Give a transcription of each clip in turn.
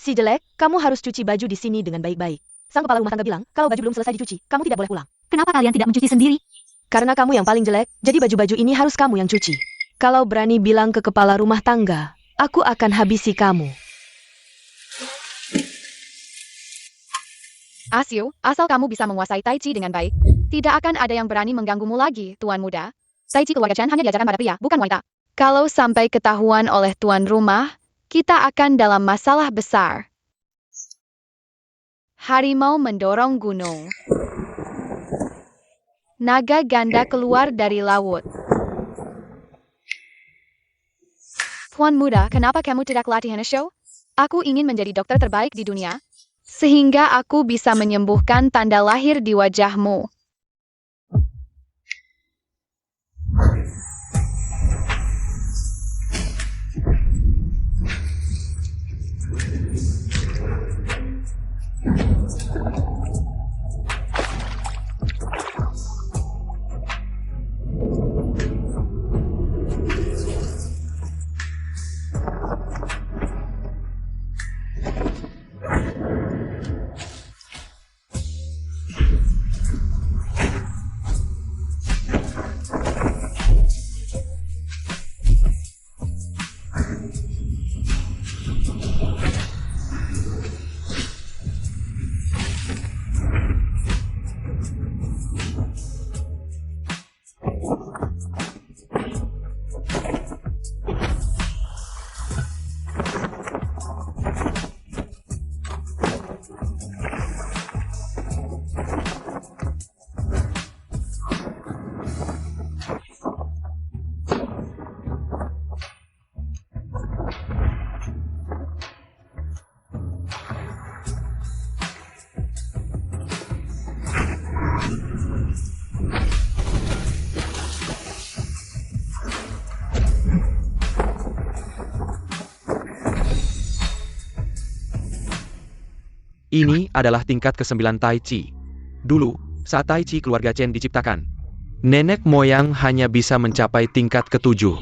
Si jelek, kamu harus cuci baju di sini dengan baik-baik. Sang kepala rumah tangga bilang, kalau baju belum selesai dicuci, kamu tidak boleh pulang. Kenapa kalian tidak mencuci sendiri? Karena kamu yang paling jelek, jadi baju-baju ini harus kamu yang cuci. Kalau berani bilang ke kepala rumah tangga, aku akan habisi kamu. Asiu, asal kamu bisa menguasai Tai Chi dengan baik, tidak akan ada yang berani mengganggumu lagi, Tuan Muda. Tai Chi keluarga Chen hanya diajarkan pada pria, bukan wanita. Kalau sampai ketahuan oleh tuan rumah, kita akan dalam masalah besar. Harimau mendorong gunung. Naga ganda keluar dari laut. Tuan Muda, kenapa kamu tidak latihan show? Aku ingin menjadi dokter terbaik di dunia, sehingga aku bisa menyembuhkan tanda lahir di wajahmu. Ini adalah tingkat ke-9 Tai Chi. Dulu, saat Tai Chi keluarga Chen diciptakan, nenek moyang hanya bisa mencapai tingkat ke-7.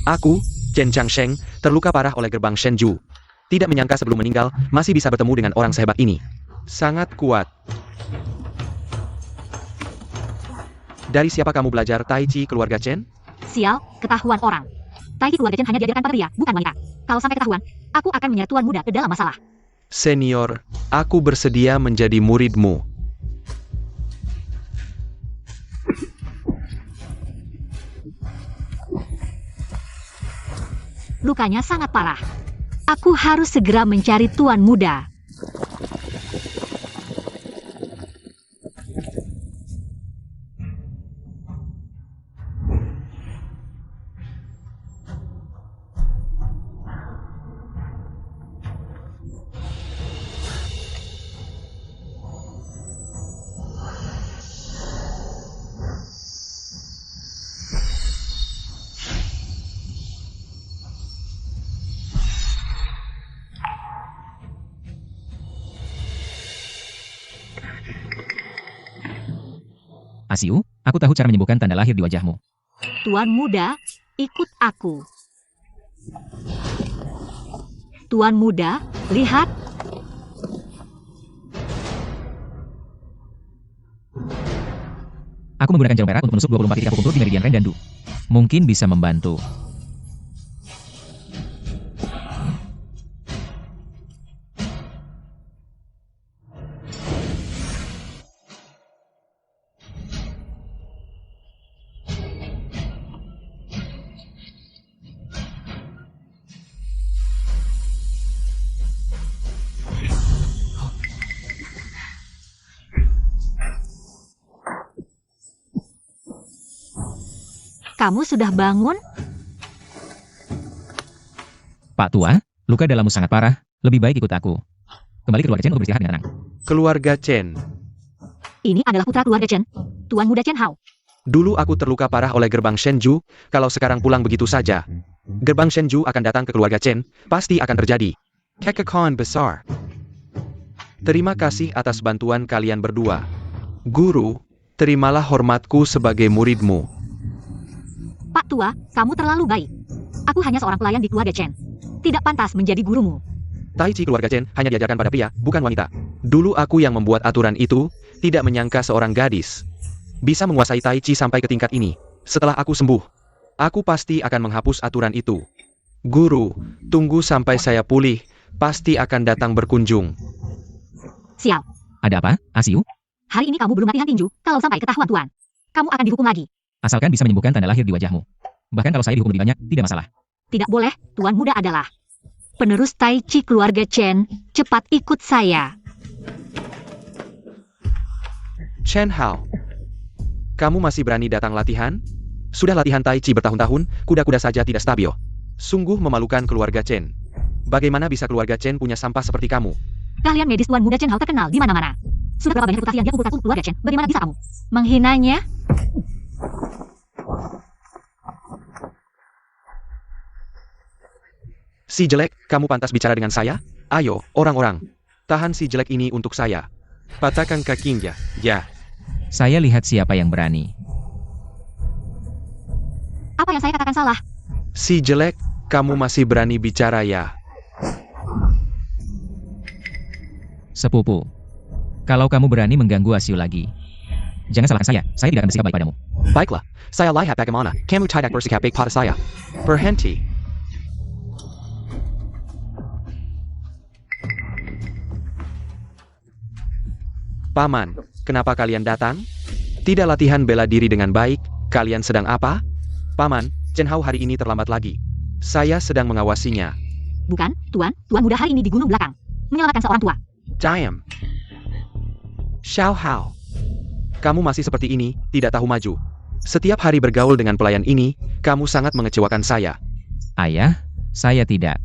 Aku, Chen Changsheng, terluka parah oleh gerbang Shenju. Tidak menyangka sebelum meninggal, masih bisa bertemu dengan orang sehebat ini. Sangat kuat. Dari siapa kamu belajar Tai Chi keluarga Chen? Sial, ketahuan orang. Tai Chi keluarga Chen hanya diajarkan pada pria, bukan wanita. Kalau sampai ketahuan, aku akan menyeret Tuan Muda ke dalam masalah. Senior, aku bersedia menjadi muridmu. Lukanya sangat parah. Aku harus segera mencari Tuan Muda. Asiu, aku tahu cara menyembuhkan tanda lahir di wajahmu. Tuan Muda, ikut aku. Tuan Muda, lihat. Aku menggunakan jarum perak untuk menusuk 24 titik akupunktur di meridian Ren dan Du. Mungkin bisa membantu. Kamu sudah bangun? Pak Tua, luka dalammu sangat parah. Lebih baik ikut aku. Kembali ke keluarga Chen untuk beristirahat dengan tenang. Keluarga Chen. Ini adalah putra keluarga Chen, Tuan Muda Chen Hao. Dulu aku terluka parah oleh gerbang Shenju, kalau sekarang pulang begitu saja. Gerbang Shenju akan datang ke keluarga Chen, pasti akan terjadi kekacauan besar. Terima kasih atas bantuan kalian berdua. Guru, terimalah hormatku sebagai muridmu. Pak Tua, kamu terlalu baik. Aku hanya seorang pelayan di keluarga Chen. Tidak pantas menjadi gurumu. Tai Chi keluarga Chen hanya diajarkan pada pria, bukan wanita. Dulu aku yang membuat aturan itu, tidak menyangka seorang gadis bisa menguasai Tai Chi sampai ke tingkat ini. Setelah aku sembuh, aku pasti akan menghapus aturan itu. Guru, tunggu sampai saya pulih, pasti akan datang berkunjung. Sial. Ada apa, Asiu? Hari ini kamu belum latihan tinju. Kalau sampai ketahuan Tuan, kamu akan dihukum lagi. Asalkan bisa menyembuhkan tanda lahir di wajahmu. Bahkan kalau saya dihukum lebih banyak, tidak masalah. Tidak boleh, Tuan muda adalah penerus Tai Chi keluarga Chen. Cepat ikut saya. Chen Hao, kamu masih berani datang latihan? Sudah latihan Tai Chi bertahun-tahun, kuda-kuda saja tidak stabil. Sungguh memalukan keluarga Chen. Bagaimana bisa keluarga Chen punya sampah seperti kamu? Keahlian medis Tuan muda Chen Hao terkenal di mana-mana. Sudah berapa banyak reputasi yang dia kumpulkan untuk keluarga Chen? Bagaimana bisa kamu menghinanya? Si jelek, kamu pantas bicara dengan saya? Ayo, orang-orang, tahan si jelek ini untuk saya. Patahkan kakinya, ya. Saya lihat siapa yang berani. Apa yang saya katakan salah? Si jelek, kamu masih berani bicara ya? Sepupu. Kalau kamu berani mengganggu Asiu lagi, jangan salahkan saya tidak akan bersikap baik padamu. Baiklah, saya lihat bagaimana kamu tidak bersikap baik pada saya. Berhenti. Paman, kenapa kalian datang? Tidak latihan bela diri dengan baik, kalian sedang apa? Paman, Chen Hao hari ini terlambat lagi. Saya sedang mengawasinya. Bukan, Tuan muda hari ini di gunung belakang. Menyelamatkan seorang tua. Diam. Xiao Hao. Kamu masih seperti ini, tidak tahu maju. Setiap hari bergaul dengan pelayan ini, kamu sangat mengecewakan saya. Ayah, saya tidak.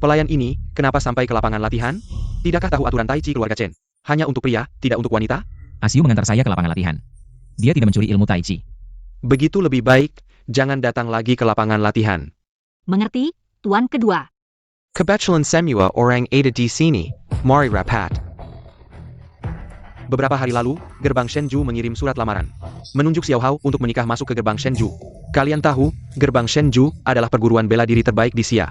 Pelayan ini, kenapa sampai ke lapangan latihan? Tidakkah tahu aturan Tai Chi keluarga Chen? Hanya untuk pria, tidak untuk wanita? Asiu mengantar saya ke lapangan latihan. Dia tidak mencuri ilmu Tai Chi. Begitu lebih baik, jangan datang lagi ke lapangan latihan. Mengerti, Tuan kedua. Kebetulan semua orang ada di sini. Mari rapat. Beberapa hari lalu, gerbang Shenju mengirim surat lamaran. Menunjuk Xiao Hao untuk menikah masuk ke gerbang Shenju. Kalian tahu, gerbang Shenju adalah perguruan bela diri terbaik di Xia.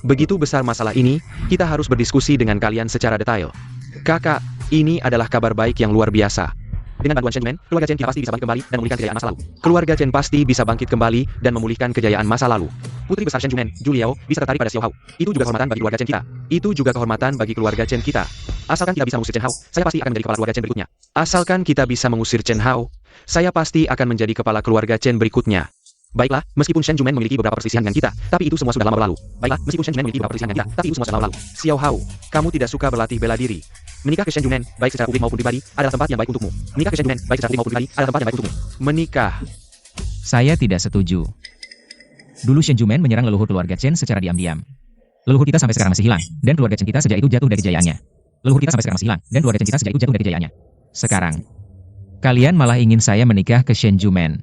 Begitu besar masalah ini, kita harus berdiskusi dengan kalian secara detail. Kakak, ini adalah kabar baik yang luar biasa. Dengan bantuan Shen Yumen, keluarga Chen pasti bisa bangkit kembali dan memulihkan kejayaan masa lalu. Keluarga Chen pasti bisa bangkit kembali dan memulihkan kejayaan masa lalu. Putri besar Shen Yumen, Juliao, bisa tertarik pada Xiao Hao. Itu juga kehormatan bagi keluarga Chen kita. Itu juga kehormatan bagi keluarga Chen kita. Asalkan kita bisa mengusir Chen Hao, saya pasti akan menjadi kepala keluarga Chen berikutnya. Asalkan kita bisa mengusir Chen Hao, saya pasti akan menjadi kepala keluarga Chen berikutnya. Baiklah, meskipun Shen Yumen memiliki beberapa perselisihan dengan kita, tapi itu semua sudah lama berlalu. Baiklah, meskipun Shen Yumen memiliki beberapa perselisihan dengan kita, tapi itu semua sudah lama berlalu. Xiao Hao, kamu tidak suka berlatih bela diri. Menikah ke Shen Yumen, baik secara publik maupun pribadi, adalah tempat yang baik untukmu. Menikah ke Shen Yumen, baik secara publik maupun pribadi, adalah tempat yang baik untukmu. Menikah. Saya tidak setuju. Dulu Shen Jumen menyerang leluhur keluarga Chen secara diam-diam. Leluhur kita sampai sekarang masih hilang, dan keluarga Chen kita sejak itu jatuh dari kejayaannya. Leluhur kita sampai sekarang masih hilang, dan keluarga Chen kita sejak itu jatuh dari kejayaannya. Sekarang, kalian malah ingin saya menikah ke Shen Jumen.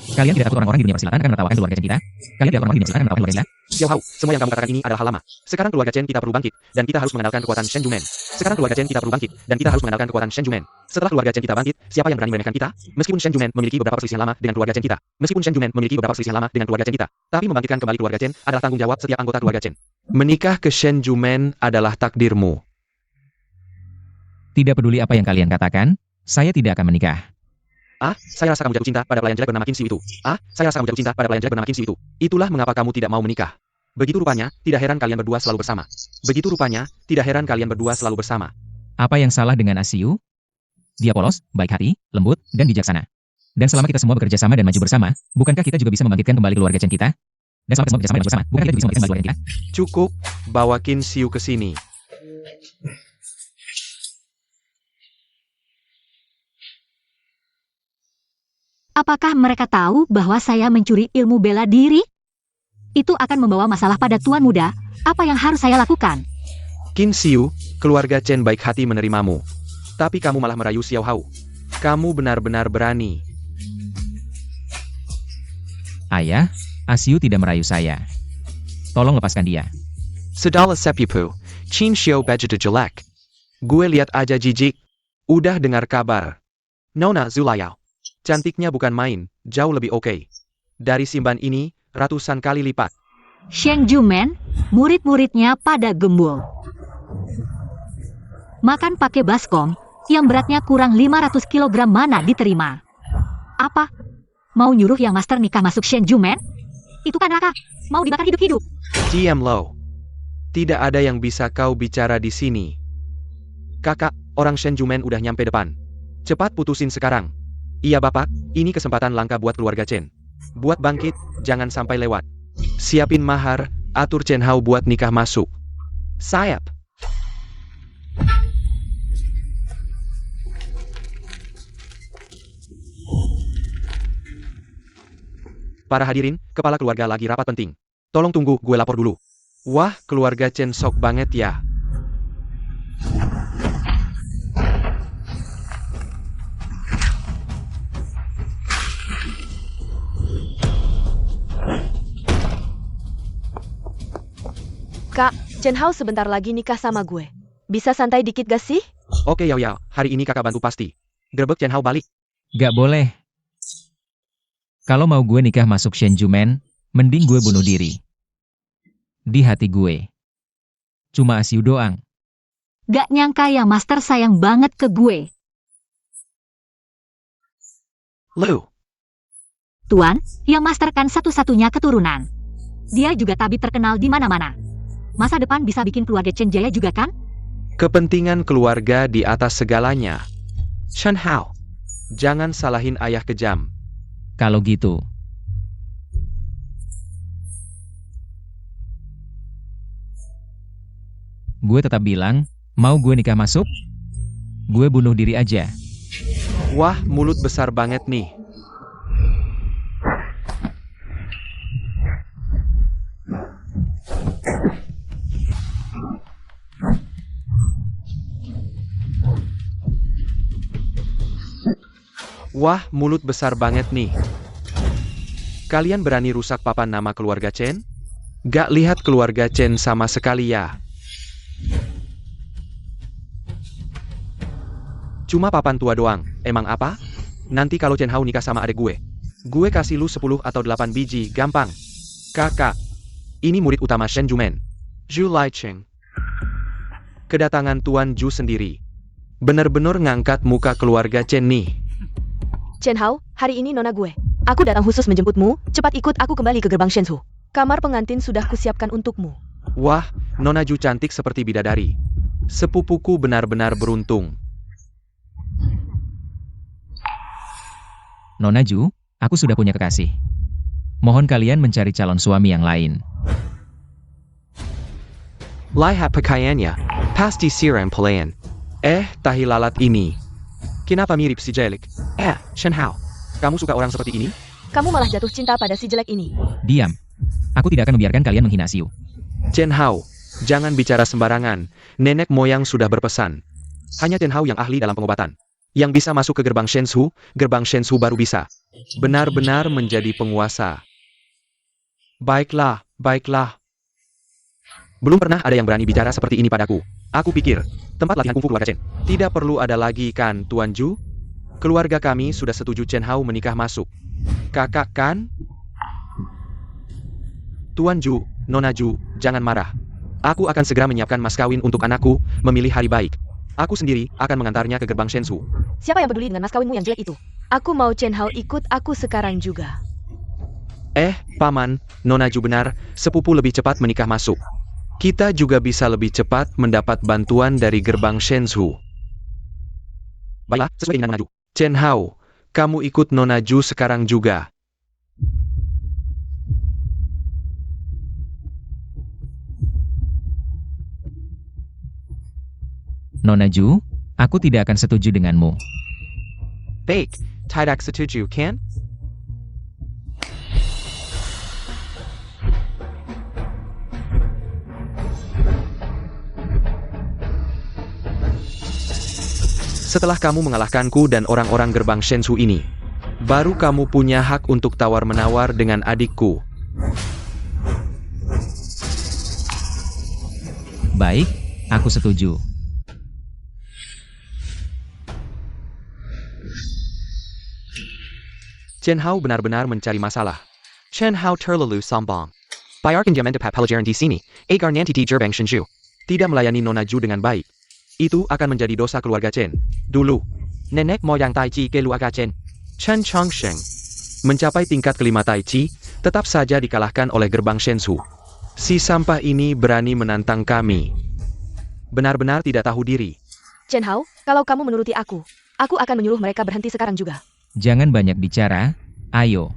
Kalian tidak takut orang-orang di dunia persilatan akan menertawakan keluarga Chen kita? Kalian tidak takut orang di dunia persilatan akan menertawakan keluarga kita? Xiao Hao, semua yang kamu katakan ini adalah hal lama. Sekarang keluarga Chen kita perlu bangkit, dan kita harus mengandalkan kekuatan Shen Yumen. Sekarang keluarga Chen kita perlu bangkit, dan kita harus mengandalkan kekuatan Shen Yumen. Setelah keluarga Chen kita bangkit, siapa yang berani meremehkan kita? Meskipun Shen Yumen memiliki beberapa perselisihan lama dengan keluarga Chen kita. Meskipun Shen Yumen memiliki beberapa perselisihan lama dengan keluarga Chen kita. Tapi membangkitkan kembali keluarga Chen adalah tanggung jawab setiap anggota keluarga Chen. Menikah ke Shen Yumen adalah takdirmu. Tidak peduli apa yang kalian katakan, saya tidak akan menikah. Saya rasa kamu jatuh cinta pada pelayan jelek bernama Qin Xiu itu. Saya rasa kamu jatuh cinta pada pelayan jelek bernama Qin Xiu itu. Itulah mengapa kamu tidak mau menikah. Begitu rupanya, tidak heran kalian berdua selalu bersama. Begitu rupanya, tidak heran kalian berdua selalu bersama. Apa yang salah dengan Asiu? Dia polos, baik hati, lembut, dan bijaksana. Dan selama kita semua bekerja sama dan maju bersama, bukankah kita juga bisa membangkitkan kembali keluarga Chen kita? Dan selama kita semua bekerja sama dan maju bersama, bukankah kita juga bisa membangkitkan kembali keluarga kita? Cukup, bawa Qin Xiu ke sini. Apakah mereka tahu bahwa saya mencuri ilmu bela diri? Itu akan membawa masalah pada Tuan muda. Apa yang harus saya lakukan? Qin Xiu, keluarga Chen baik hati menerimamu. Tapi kamu malah merayu Xiao Hao. Kamu benar-benar berani. Ayah, Asiu tidak merayu saya. Tolong lepaskan dia. Sedala sepupu, Qin Xiu baju jelek. Gue lihat aja jijik. Udah dengar kabar. Nona Zulayao. Cantiknya bukan main, jauh lebih oke. Dari simban ini, ratusan kali lipat. Sheng Jumen, murid-muridnya pada gembul. Makan pakai baskom, yang beratnya kurang 500 kg mana diterima. Apa? Mau nyuruh yang master nikah masuk Sheng Jumen? Itu kan neraka, mau dibakar hidup-hidup. Diam lo. Tidak ada yang bisa kau bicara di sini. Kakak, orang Shenjumen udah nyampe depan. Cepat putusin sekarang. Iya bapak, ini kesempatan langka buat keluarga Chen. Buat bangkit, jangan sampai lewat. Siapin mahar, atur Chen Hao buat nikah masuk. Sayap. Para hadirin, kepala keluarga lagi rapat penting. Tolong tunggu, gue lapor dulu. Wah, keluarga Chen sok banget ya. Kak, Chen Hao sebentar lagi nikah sama gue. Bisa santai dikit gak sih? Oke Yao Yao, hari ini kakak bantu pasti. Gerbek Chen Hao balik. Gak boleh. Kalau mau gue nikah masuk Shenjumen, mending gue bunuh diri. Di hati gue. Cuma asiu doang. Gak nyangka yang master sayang banget ke gue. Lu. Tuan, yang master kan satu-satunya keturunan. Dia juga tabib terkenal di mana-mana. Masa depan bisa bikin keluarga Chen jaya juga kan? Kepentingan keluarga di atas segalanya. Chen Hao. Jangan salahin ayah kejam. Kalau gitu. Gue tetap bilang, mau gue nikah masuk? Gue bunuh diri aja. Wah, mulut besar banget nih. Wah, mulut besar banget nih. Kalian berani rusak papan nama keluarga Chen? Gak lihat keluarga Chen sama sekali ya. Cuma papan tua doang, emang apa? Nanti kalau Chen Hao nikah sama adik gue kasih lu 10 atau 8 biji, gampang. Kakak, ini murid utama Shen Jumen, Zhu Laicheng. Kedatangan Tuan Zhu sendiri. Bener-bener ngangkat muka keluarga Chen nih. Chen Hao, hari ini nona gue. Aku datang khusus menjemputmu, cepat ikut aku kembali ke gerbang Shenzhou. Kamar pengantin sudah kusiapkan untukmu. Wah, Nona Zhu cantik seperti bidadari. Sepupuku benar-benar beruntung. Nona Zhu, aku sudah punya kekasih. Mohon kalian mencari calon suami yang lain. Lihat pakaiannya, pasti siram pelayan. Tahi lalat ini. Kenapa mirip si jelek? Shen Hao, kamu suka orang seperti ini? Kamu malah jatuh cinta pada si jelek ini. Diam. Aku tidak akan membiarkan kalian menghina Siu. Chen Hao, jangan bicara sembarangan. Nenek moyang sudah berpesan. Hanya Chen Hao yang ahli dalam pengobatan. Yang bisa masuk ke gerbang Shenzhou baru bisa. Benar-benar menjadi penguasa. Baiklah, baiklah. Belum pernah ada yang berani bicara seperti ini padaku. Aku pikir, tempat latihan kungfu keluarga Chen. Tidak perlu ada lagi kan, Tuan Zhu? Keluarga kami sudah setuju Chen Hao menikah masuk. Kakak kan? Tuan Zhu, Nona Zhu, jangan marah. Aku akan segera menyiapkan mas kawin untuk anakku, memilih hari baik. Aku sendiri akan mengantarnya ke gerbang Shenzhou. Siapa yang peduli dengan mas kawinmu yang jelek itu? Aku mau Chen Hao ikut aku sekarang juga. Paman, Nona Zhu benar, sepupu lebih cepat menikah masuk. Kita juga bisa lebih cepat mendapat bantuan dari gerbang Shenzhou. Baiklah, sesuai dengan Nona Zhu. Chen Hao, kamu ikut Nona Zhu sekarang juga. Nona Zhu, aku tidak akan setuju denganmu. Baik, tidak setuju kan? Setelah kamu mengalahkanku dan orang-orang gerbang Shenzhou ini, baru kamu punya hak untuk tawar-menawar dengan adikku. Baik, aku setuju. Chen Hao benar-benar mencari masalah. Chen Hao terlalu sombong. Payarkan dia mendapatkan pelajaran di sini, agar nanti terbang Shenju. Tidak melayani Nona Ju dengan baik. Itu akan menjadi dosa keluarga Chen. Dulu, nenek moyang Tai Chi keluarga Chen, Chen Changsheng, mencapai tingkat kelima Tai Chi, tetap saja dikalahkan oleh gerbang Shenzhou. Si sampah ini berani menantang kami. Benar-benar tidak tahu diri. Chen Hao, kalau kamu menuruti aku akan menyuruh mereka berhenti sekarang juga. Jangan banyak bicara, ayo.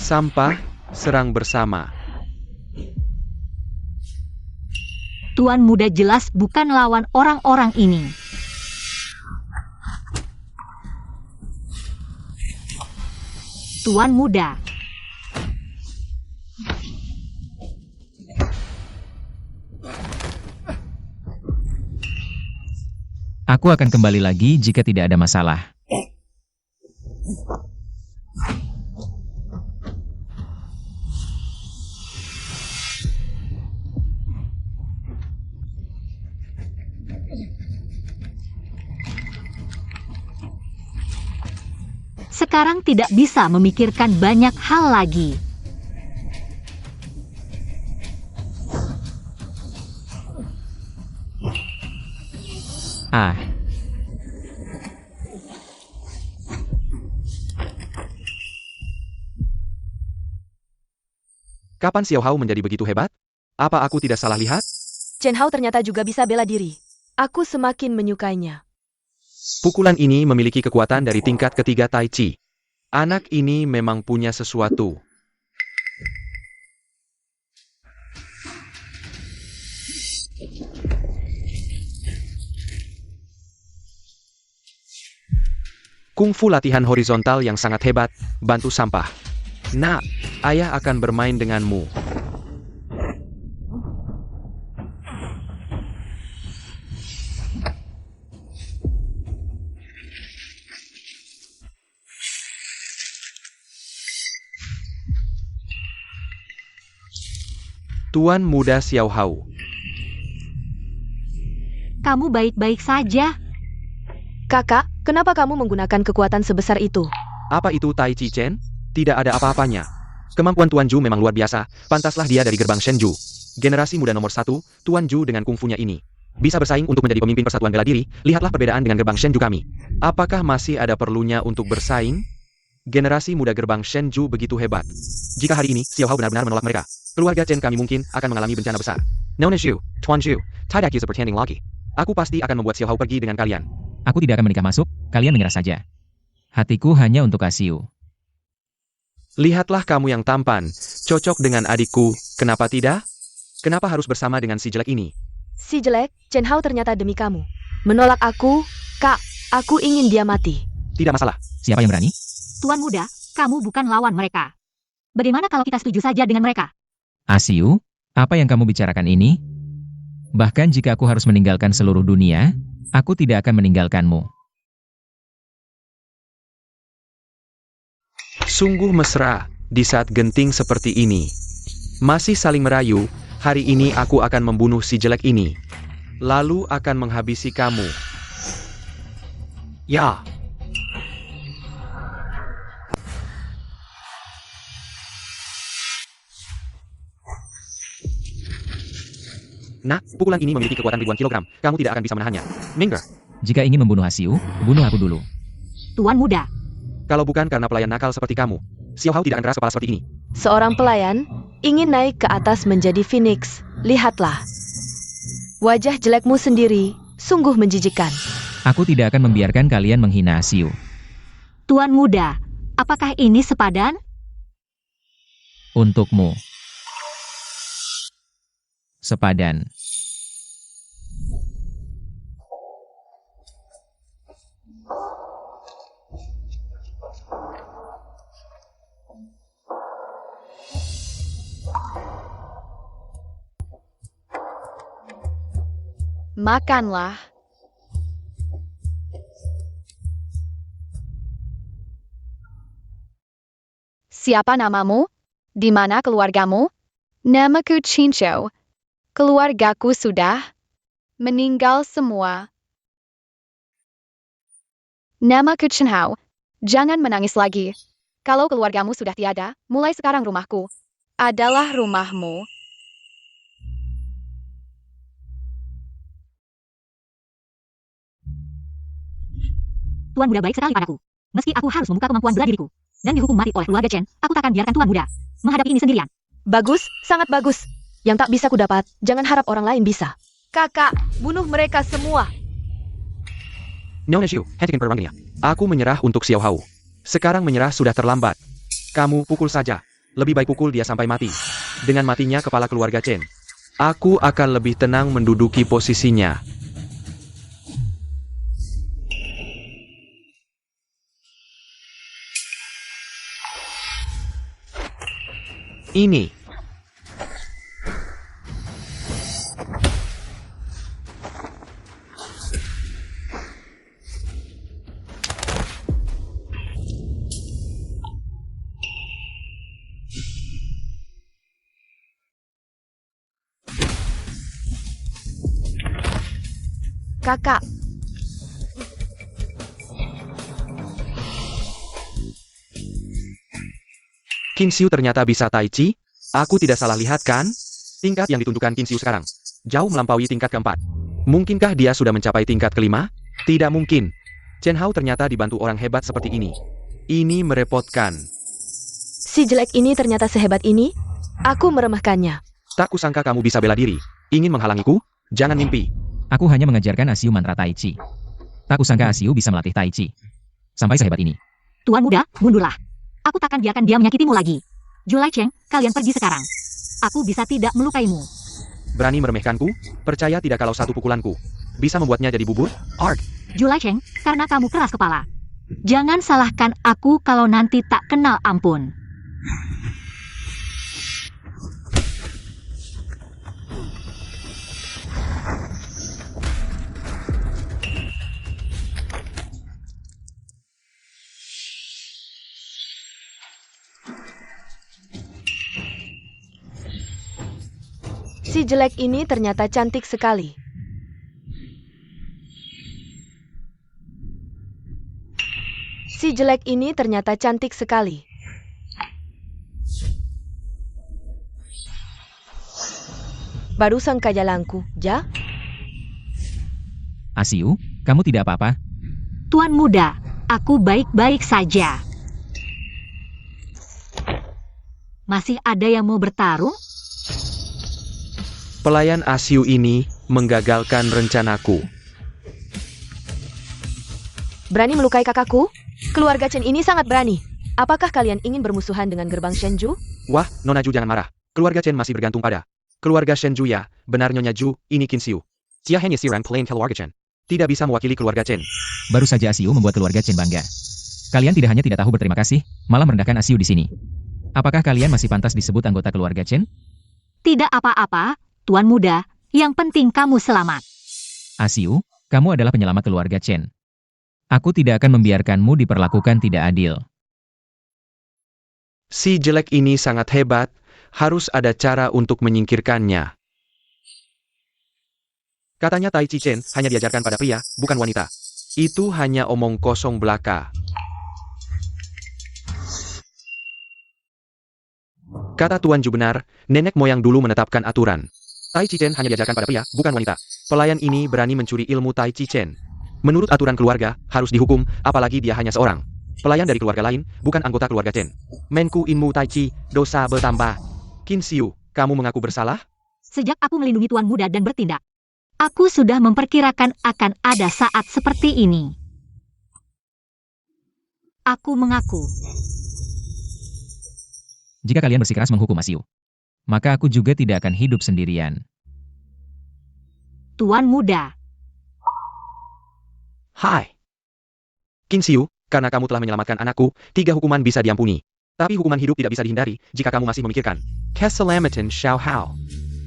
Sampah, serang bersama. Tuan muda jelas bukan lawan orang-orang ini. Tuan muda. Aku akan kembali lagi jika tidak ada masalah. Sekarang tidak bisa memikirkan banyak hal lagi. Ah, Kapan Xiao Hao menjadi begitu hebat? Apa aku tidak salah lihat? Chen Hao ternyata juga bisa bela diri. Aku semakin menyukainya. Pukulan ini memiliki kekuatan dari tingkat ketiga Tai Chi. Anak ini memang punya sesuatu. Kungfu latihan horizontal yang sangat hebat, bantu sampah. Nak, ayah akan bermain denganmu. Tuan muda Xiao Hao. Kamu baik-baik saja. Kakak, kenapa kamu menggunakan kekuatan sebesar itu? Apa itu Tai Chi Chen? Tidak ada apa-apanya. Kemampuan Tuan Ju memang luar biasa, pantaslah dia dari gerbang Shenzhou. Generasi muda nomor 1, Tuan Ju dengan kungfunya ini. Bisa bersaing untuk menjadi pemimpin persatuan bela diri, lihatlah perbedaan dengan gerbang Shenzhou kami. Apakah masih ada perlunya untuk bersaing? Generasi muda gerbang Shenzhou begitu hebat. Jika hari ini, Xiao Hao benar-benar menolak mereka, keluarga Chen kami mungkin akan mengalami bencana besar. Nona Zhu, Tuan Zhu, tidak seperti handing lagi. Aku pasti akan membuat Xiao Hao pergi dengan kalian. aku tidak akan menikah masuk, kalian menyerah saja. Hatiku hanya untuk Asiu. Lihatlah kamu yang tampan, cocok dengan adikku, kenapa tidak? Kenapa harus bersama dengan si jelek ini? Si jelek, Chen Hao ternyata demi kamu. Menolak aku, Kak, aku ingin dia mati. Tidak masalah. Siapa yang berani? Tuan muda, kamu bukan lawan mereka. Bagaimana kalau kita setuju saja dengan mereka? Asiu, apa yang kamu bicarakan ini? Bahkan jika aku harus meninggalkan seluruh dunia, aku tidak akan meninggalkanmu. Sungguh mesra, di saat genting seperti ini. Masih saling merayu, hari ini aku akan membunuh si jelek ini. Lalu akan menghabisi kamu. Ya. Nah, pukulan ini memiliki kekuatan ribuan kilogram. Kamu tidak akan bisa menahannya. Mingger. Jika ingin membunuh Asiu, bunuh aku dulu. Tuan muda, Kalau bukan karena pelayan nakal seperti kamu, Xiao Hao tidak akan keras kepala seperti ini. Seorang pelayan ingin naik ke atas menjadi Phoenix. Lihatlah. Wajah jelekmu sendiri sungguh menjijikkan. Aku tidak akan membiarkan kalian menghina Asiu. Tuan muda, apakah ini sepadan? Untukmu. Sepadan. Makanlah. Siapa namamu? Di mana keluargamu? Namaku Chincho. Keluargaku sudah meninggal semua. Namaku Chenhao. Jangan menangis lagi. Kalau keluargamu sudah tiada, mulai sekarang rumahku adalah rumahmu. Tuan Muda baik sekali padaku. Meski aku harus membuka kemampuan bela diriku dan dihukum mati oleh keluarga Chen, aku takkan biarkan Tuan Muda menghadapi ini sendirian. Bagus, sangat bagus. Yang tak bisa kudapat, jangan harap orang lain bisa. Kakak, bunuh mereka semua. Nona Xiu, hentikan perangnya. Aku menyerah untuk Xiao Hao. Sekarang menyerah sudah terlambat. Kamu pukul saja. Lebih baik pukul dia sampai mati. Dengan matinya kepala keluarga Chen, aku akan lebih tenang menduduki posisinya. Ini. Kakak, Qin Xiu ternyata bisa Tai Chi? Aku tidak salah lihat kan? Tingkat yang ditunjukkan Qin Xiu sekarang jauh melampaui tingkat keempat. Mungkinkah dia sudah mencapai tingkat kelima? Tidak mungkin. Chen Hao ternyata dibantu orang hebat seperti ini. Ini merepotkan. si jelek ini ternyata sehebat ini? Aku meremehkannya. Tak kusangka kamu bisa bela diri. Ingin menghalangiku? Jangan mimpi. Aku hanya mengajarkan Asiu mantra Tai Chi. Tak kusangka Asiu bisa melatih Tai Chi. Sampai sehebat ini. Tuan Muda, mundurlah. Aku takkan biarkan dia menyakitimu lagi. Julai Cheng, kalian pergi sekarang. Aku bisa tidak melukaimu. Berani meremehkanku? Percaya tidak kalau satu pukulanku bisa membuatnya jadi bubur? Arg! Julai Cheng, karena kamu keras kepala. Jangan salahkan aku kalau nanti tak kenal ampun. Si jelek ini ternyata cantik sekali. Si jelek ini ternyata cantik sekali. Barusan kajalanku, ja? Asiu, kamu tidak apa-apa? Tuan Muda, aku baik-baik saja. Masih ada yang mau bertarung? Pelayan Asiu ini menggagalkan rencanaku. Berani melukai kakakku? Keluarga Chen ini sangat berani. Apakah kalian ingin bermusuhan dengan gerbang Shenju? Wah, Nona Ju jangan marah. Keluarga Chen masih bergantung pada keluarga Shenju ya. Benar Nyonya Ju, ini Qin Xiu. Dia hanya siran plain keluarga Chen. Tidak bisa mewakili keluarga Chen. Baru saja Asiu membuat keluarga Chen bangga. Kalian tidak hanya tidak tahu berterima kasih, malah merendahkan Asiu di sini. Apakah kalian masih pantas disebut anggota keluarga Chen? Tidak apa-apa, Tuan Muda. Yang penting kamu selamat. Asiu, kamu adalah penyelamat keluarga Chen. Aku tidak akan membiarkanmu diperlakukan tidak adil. Si jelek ini sangat hebat. Harus ada cara untuk menyingkirkannya. Katanya Tai Chi Chen hanya diajarkan pada pria, bukan wanita. Itu hanya omong kosong belaka. Kata Tuan Ju benar, nenek moyang dulu menetapkan aturan. Tai Chi Chen hanya diajarkan pada pria, bukan wanita. Pelayan ini berani mencuri ilmu Tai Chi Chen. Menurut aturan keluarga, harus dihukum, apalagi dia hanya seorang pelayan dari keluarga lain, bukan anggota keluarga Chen. Menku Inmu Tai Chi, dosa bertambah. Qin Xiu, kamu mengaku bersalah? Sejak aku melindungi Tuan Muda dan bertindak, aku sudah memperkirakan akan ada saat seperti ini. Aku mengaku. Jika kalian bersikeras menghukum Asiu, maka aku juga tidak akan hidup sendirian. Tuan Muda. Hai. Qin Xiu, karena kamu telah menyelamatkan anakku, 3 hukuman bisa diampuni. Tapi hukuman hidup tidak bisa dihindari jika kamu masih memikirkan keselamatan Xiao Hao.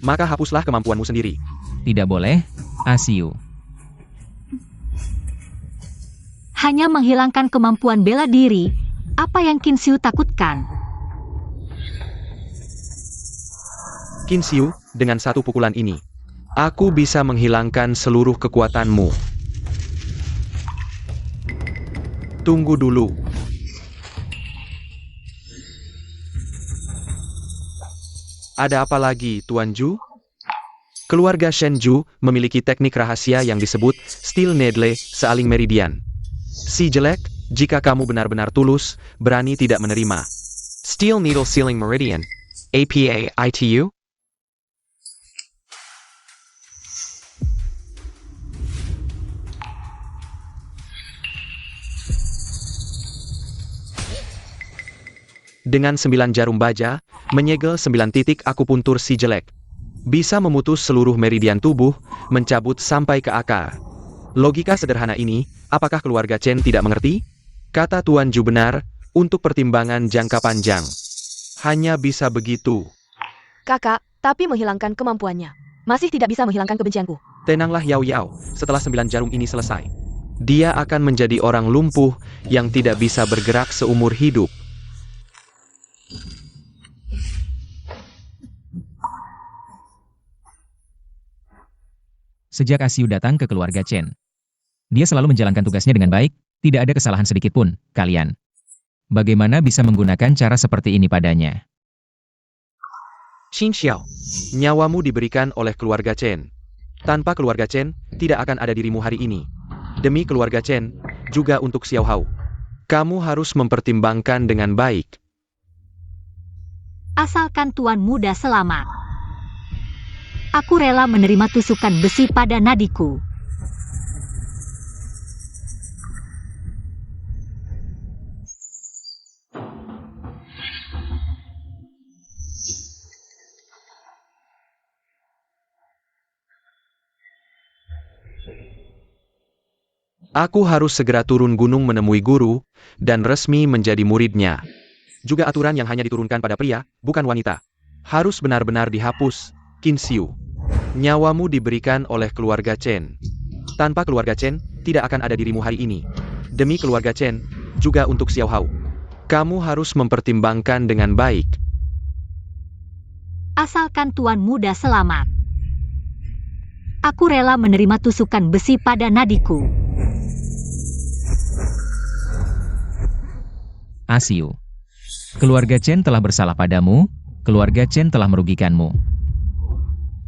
Maka hapuslah kemampuanmu sendiri. Tidak boleh, Asiu. Hanya menghilangkan kemampuan bela diri, apa yang Qin Xiu takutkan? Qin Xiu, dengan satu pukulan ini, aku bisa menghilangkan seluruh kekuatanmu. Tunggu dulu. Ada apa lagi, Tuan Zhu? Keluarga Shen Zhu memiliki teknik rahasia yang disebut Steel Needle Sealing Meridian. Si jelek, jika kamu benar-benar tulus, berani tidak menerima. Steel Needle Sealing Meridian. APA ITU? Dengan 9 jarum baja, menyegel 9 titik akupuntur si jelek. Bisa memutus seluruh meridian tubuh, mencabut sampai ke akar. Logika sederhana ini, apakah keluarga Chen tidak mengerti? Kata Tuan Zhu benar, untuk pertimbangan jangka panjang. Hanya bisa begitu. Kakak, tapi menghilangkan kemampuannya. Masih tidak bisa menghilangkan kebencianku. Tenanglah Yao Yao, setelah 9 jarum ini selesai. Dia akan menjadi orang lumpuh yang tidak bisa bergerak seumur hidup. Sejak Asiu datang ke keluarga Chen, dia selalu menjalankan tugasnya dengan baik, tidak ada kesalahan sedikit pun, kalian. Bagaimana bisa menggunakan cara seperti ini padanya? Xin Xiao, nyawamu diberikan oleh keluarga Chen. Tanpa keluarga Chen, tidak akan ada dirimu hari ini. Demi keluarga Chen, juga untuk Xiao Hao. Kamu harus mempertimbangkan dengan baik. Asalkan Tuan Muda selamat. Aku rela menerima tusukan besi pada nadiku. Aku harus segera turun gunung menemui guru, dan resmi menjadi muridnya. Juga aturan yang hanya diturunkan pada pria, bukan wanita. Harus benar-benar dihapus, Qin Xiu. Nyawamu diberikan oleh keluarga Chen. Tanpa keluarga Chen, tidak akan ada dirimu hari ini. Demi keluarga Chen, juga untuk Xiao Hao. Kamu harus mempertimbangkan dengan baik. Asalkan Tuan Muda selamat. Aku rela menerima tusukan besi pada nadiku. Asiu. Keluarga Chen telah bersalah padamu, keluarga Chen telah merugikanmu.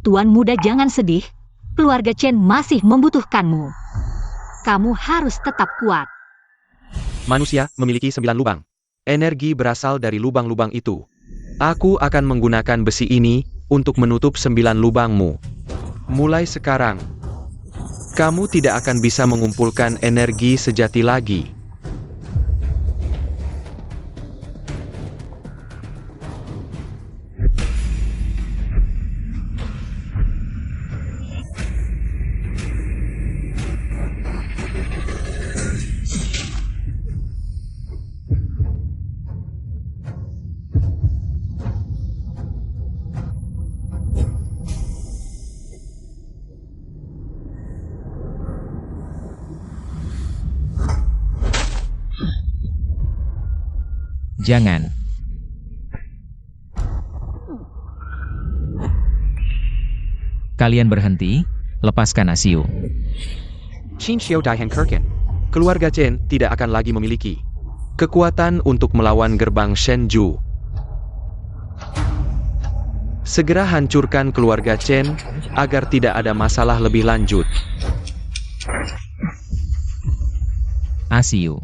Tuan Muda jangan sedih, keluarga Chen masih membutuhkanmu. Kamu harus tetap kuat. Manusia memiliki 9 lubang. Energi berasal dari lubang-lubang itu. Aku akan menggunakan besi ini untuk menutup 9 lubangmu. Mulai sekarang, kamu tidak akan bisa mengumpulkan energi sejati lagi. Jangan. Kalian berhenti, lepaskan Asiu. Xin Xiao Daihan Kirkin. Keluarga Chen tidak akan lagi memiliki kekuatan untuk melawan gerbang Shen Zhu. Segera hancurkan keluarga Chen agar tidak ada masalah lebih lanjut. Asiu.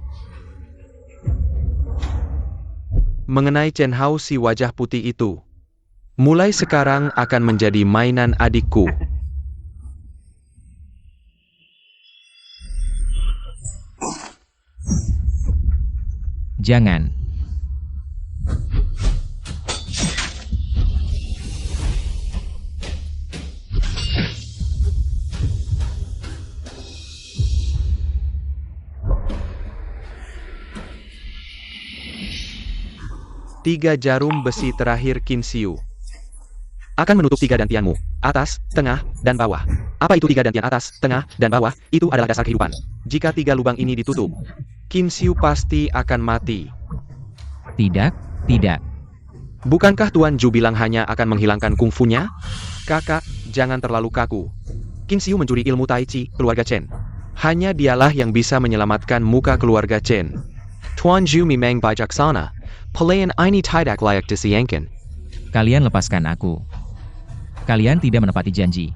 Mengenai Chen Hao si wajah putih itu, mulai sekarang akan menjadi mainan adikku. Jangan. Tiga jarum besi terakhir Qin Xiu akan menutup 3 dantianmu, atas, tengah, dan bawah. Apa itu 3 dantian atas, tengah, dan bawah? Itu adalah dasar kehidupan. Jika 3 lubang ini ditutup, Qin Xiu pasti akan mati. Tidak, tidak. Bukankah Tuan Ju bilang hanya akan menghilangkan kungfunya? Kakak, jangan terlalu kaku. Qin Xiu mencuri ilmu Tai Chi keluarga Chen. Hanya dialah yang bisa menyelamatkan muka keluarga Chen. Tuan Ju memang bijaksana. Pelayan ini tidak layak disayangkan. Kalian lepaskan aku. Kalian tidak menepati janji.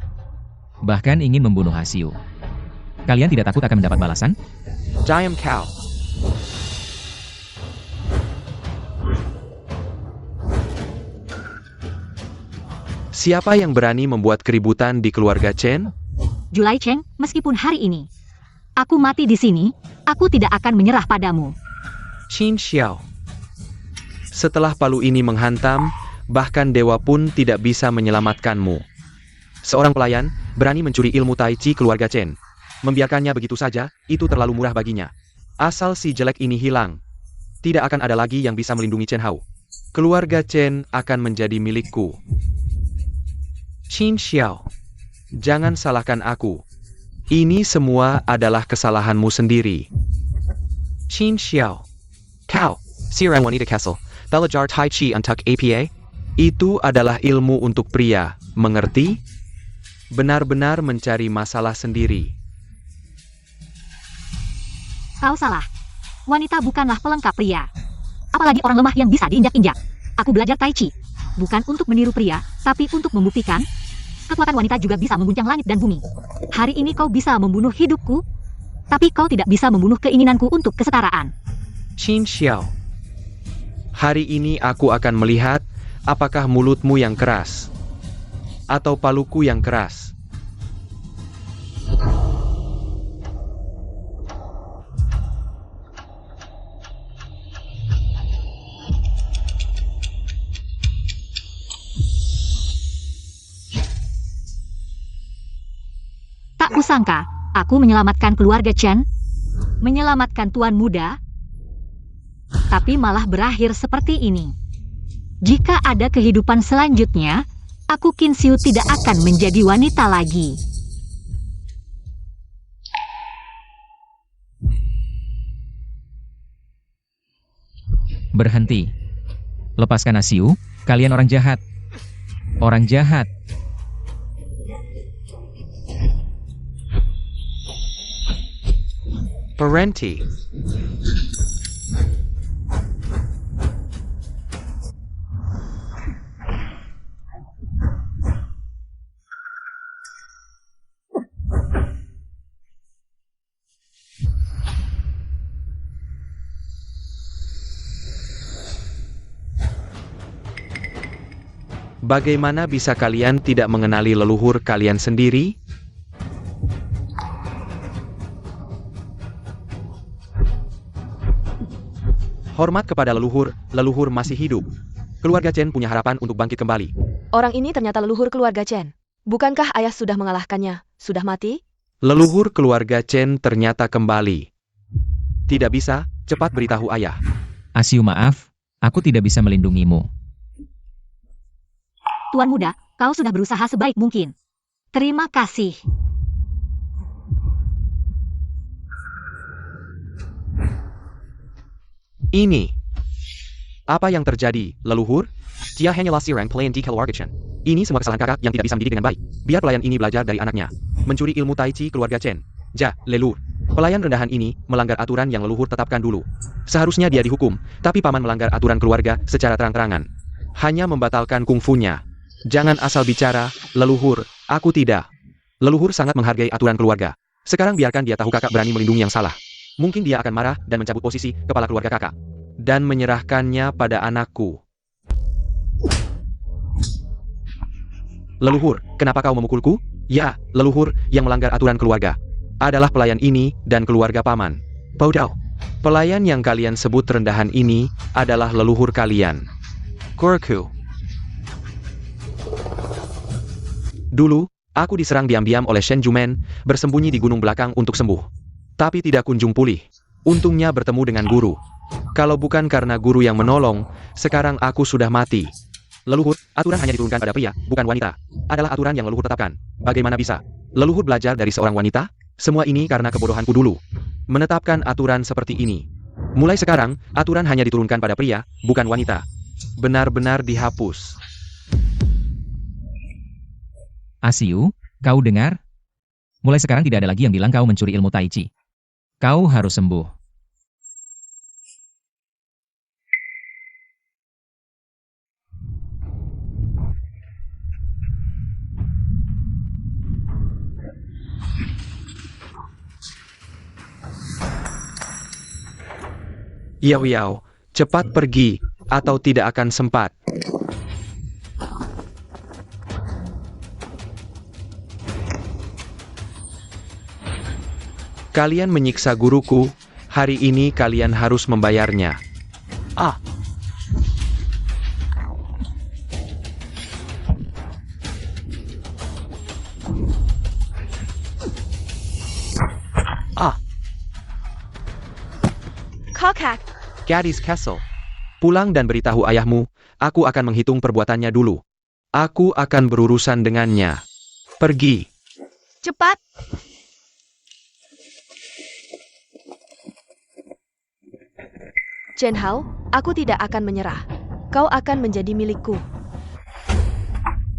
Bahkan ingin membunuh Hasiu. Kalian tidak takut akan mendapat balasan? Diam kau. Siapa yang berani membuat keributan di keluarga Chen? Julai Cheng, meskipun hari ini aku mati di sini, aku tidak akan menyerah padamu. Qin Xiao. Setelah palu ini menghantam, bahkan dewa pun tidak bisa menyelamatkanmu. Seorang pelayan berani mencuri ilmu Tai Chi keluarga Chen. Membiarkannya begitu saja, itu terlalu murah baginya. Asal si jelek ini hilang, tidak akan ada lagi yang bisa melindungi Chen Hao. Keluarga Chen akan menjadi milikku. Qin Xiao, jangan salahkan aku. Ini semua adalah kesalahanmu sendiri. Qin Xiao, kau, Sirang Wanita Castle, belajar Tai Chi untuk APA? Itu adalah ilmu untuk pria, mengerti? Benar-benar mencari masalah sendiri. Kau salah. Wanita bukanlah pelengkap pria. Apalagi orang lemah yang bisa diinjak-injak. Aku belajar Tai Chi. Bukan untuk meniru pria, tapi untuk membuktikan kekuatan wanita juga bisa mengguncang langit dan bumi. Hari ini kau bisa membunuh hidupku, tapi kau tidak bisa membunuh keinginanku untuk kesetaraan. Qin Xiao, hari ini aku akan melihat apakah mulutmu yang keras atau paluku yang keras. Tak kusangka, aku menyelamatkan keluarga Chen, menyelamatkan tuan muda, tapi malah berakhir seperti ini. Jika ada kehidupan selanjutnya, aku Qin Xiu tidak akan menjadi wanita lagi. Berhenti. Lepaskan Hasiu, kalian orang jahat. Orang jahat. Berhenti. Bagaimana bisa kalian tidak mengenali leluhur kalian sendiri? Hormat kepada leluhur, leluhur masih hidup. Keluarga Chen punya harapan untuk bangkit kembali. Orang ini ternyata leluhur keluarga Chen. Bukankah ayah sudah mengalahkannya? Sudah mati? Leluhur keluarga Chen ternyata kembali. Tidak bisa, cepat beritahu ayah. Hasiu, maaf, aku tidak bisa melindungimu. Tuan muda, kau sudah berusaha sebaik mungkin. Terima kasih. Ini. Apa yang terjadi, leluhur? Dia hanyalah Sirang pelayan di keluarga Chen. Ini semua kesalahan kakak yang tidak bisa mendidik dengan baik. Biar pelayan ini belajar dari anaknya. Mencuri ilmu Tai Chi keluarga Chen. Leluhur. Pelayan rendahan ini melanggar aturan yang leluhur tetapkan dulu. Seharusnya dia dihukum, tapi paman melanggar aturan keluarga secara terang-terangan. Hanya membatalkan kungfunya. Jangan asal bicara, leluhur, aku tidak. Leluhur sangat menghargai aturan keluarga. Sekarang biarkan dia tahu kakak berani melindungi yang salah. Mungkin dia akan marah dan mencabut posisi kepala keluarga kakak. Dan menyerahkannya pada anakku. Leluhur, kenapa kau memukulku? Ya, leluhur yang melanggar aturan keluarga adalah pelayan ini dan keluarga paman. Bodoh. Pelayan yang kalian sebut rendahan ini adalah leluhur kalian. Kurku. Dulu, aku diserang diam-diam oleh Shen Jumen, bersembunyi di gunung belakang untuk sembuh. Tapi tidak kunjung pulih. Untungnya bertemu dengan guru. Kalau bukan karena guru yang menolong, sekarang aku sudah mati. Leluhur, aturan hanya diturunkan pada pria, bukan wanita. Adalah aturan yang leluhur tetapkan. Bagaimana bisa? Leluhur belajar dari seorang wanita? Semua ini karena kebodohanku dulu. Menetapkan aturan seperti ini. Mulai sekarang, aturan hanya diturunkan pada pria, bukan wanita. benar-benar dihapus. Asiu, kau dengar? Mulai sekarang tidak ada lagi yang bilang kau mencuri ilmu Tai Chi. Kau harus sembuh. Yao, cepat pergi, atau tidak akan sempat. Kalian menyiksa guruku, hari ini kalian harus membayarnya. Ah! Ah! Kokak. Gadis Castle. Pulang dan beritahu ayahmu, aku akan menghitung perbuatannya dulu. Aku akan berurusan dengannya. Pergi. Cepat. Chen Hao, aku tidak akan menyerah. Kau akan menjadi milikku.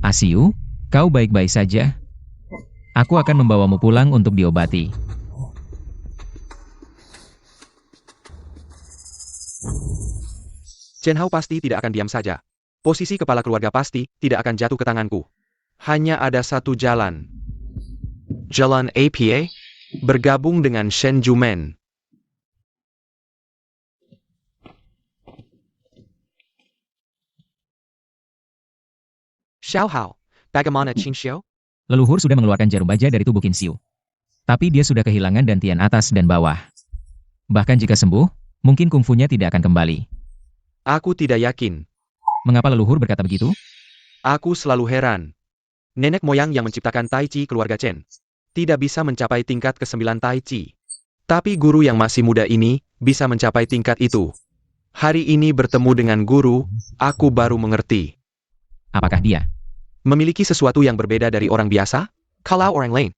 Asiu, kau baik-baik saja? Aku akan membawamu pulang untuk diobati. Chen Hao pasti tidak akan diam saja. Posisi kepala keluarga pasti tidak akan jatuh ke tanganku. Hanya ada satu jalan. Jalan APA, bergabung dengan Shen Jumen. Xiao Hao, bagaimana Qin Xiao? Leluhur sudah mengeluarkan jarum baja dari tubuh Qin Xiu. Tapi dia sudah kehilangan dantian atas dan bawah. Bahkan jika sembuh, mungkin kungfunya tidak akan kembali. Aku tidak yakin. Mengapa leluhur berkata begitu? Aku selalu heran. Nenek moyang yang menciptakan Tai Chi keluarga Chen tidak bisa mencapai tingkat ke-9 Tai Chi. Tapi guru yang masih muda ini bisa mencapai tingkat itu. Hari ini bertemu dengan guru, aku baru mengerti. Apakah dia? Memiliki sesuatu yang berbeda dari orang biasa? Kalau orang lain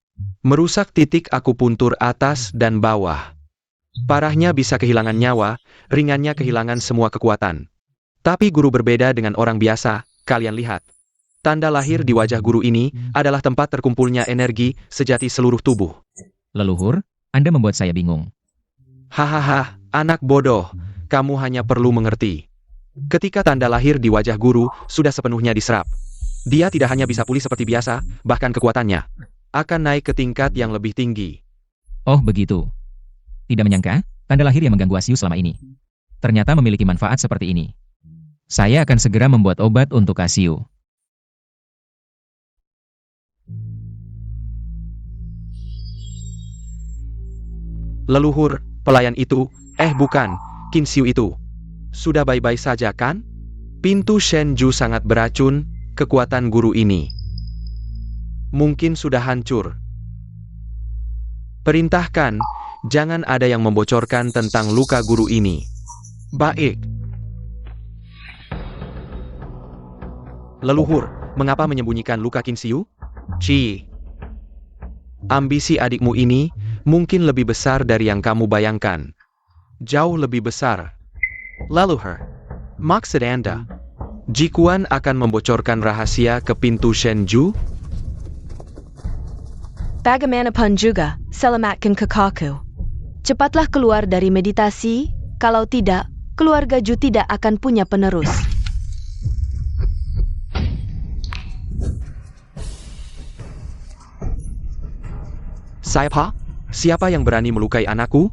merusak titik akupuntur atas dan bawah. Parahnya bisa kehilangan nyawa, ringannya kehilangan semua kekuatan. Tapi guru berbeda dengan orang biasa, kalian lihat. Tanda lahir di wajah guru ini adalah tempat terkumpulnya energi sejati seluruh tubuh. Leluhur, Anda membuat saya bingung. Hahaha, anak bodoh, kamu hanya perlu mengerti. Ketika tanda lahir di wajah guru sudah sepenuhnya diserap, dia tidak hanya bisa pulih seperti biasa, bahkan kekuatannya akan naik ke tingkat yang lebih tinggi. Oh begitu. Tidak menyangka, tanda lahir yang mengganggu Asiu selama ini ternyata memiliki manfaat seperti ini. Saya akan segera membuat obat untuk Asiu. Leluhur, pelayan itu, bukan, Qin Xiu itu. Sudah baik-baik saja kan? Pintu Shenju sangat beracun, kekuatan guru ini mungkin sudah hancur. Perintahkan, jangan ada yang membocorkan tentang luka guru ini. Baik. Leluhur, mengapa menyembunyikan luka Qin Xiu? Ambisi adikmu ini mungkin lebih besar dari yang kamu bayangkan. Jauh lebih besar. Leluhur, maksud Anda, Jikuan akan membocorkan rahasia ke pintu Shenju? Bagaimanapun juga, selamatkan kakakku. Cepatlah keluar dari meditasi, kalau tidak, keluarga Ju tidak akan punya penerus. Siapa? Siapa yang berani melukai anakku?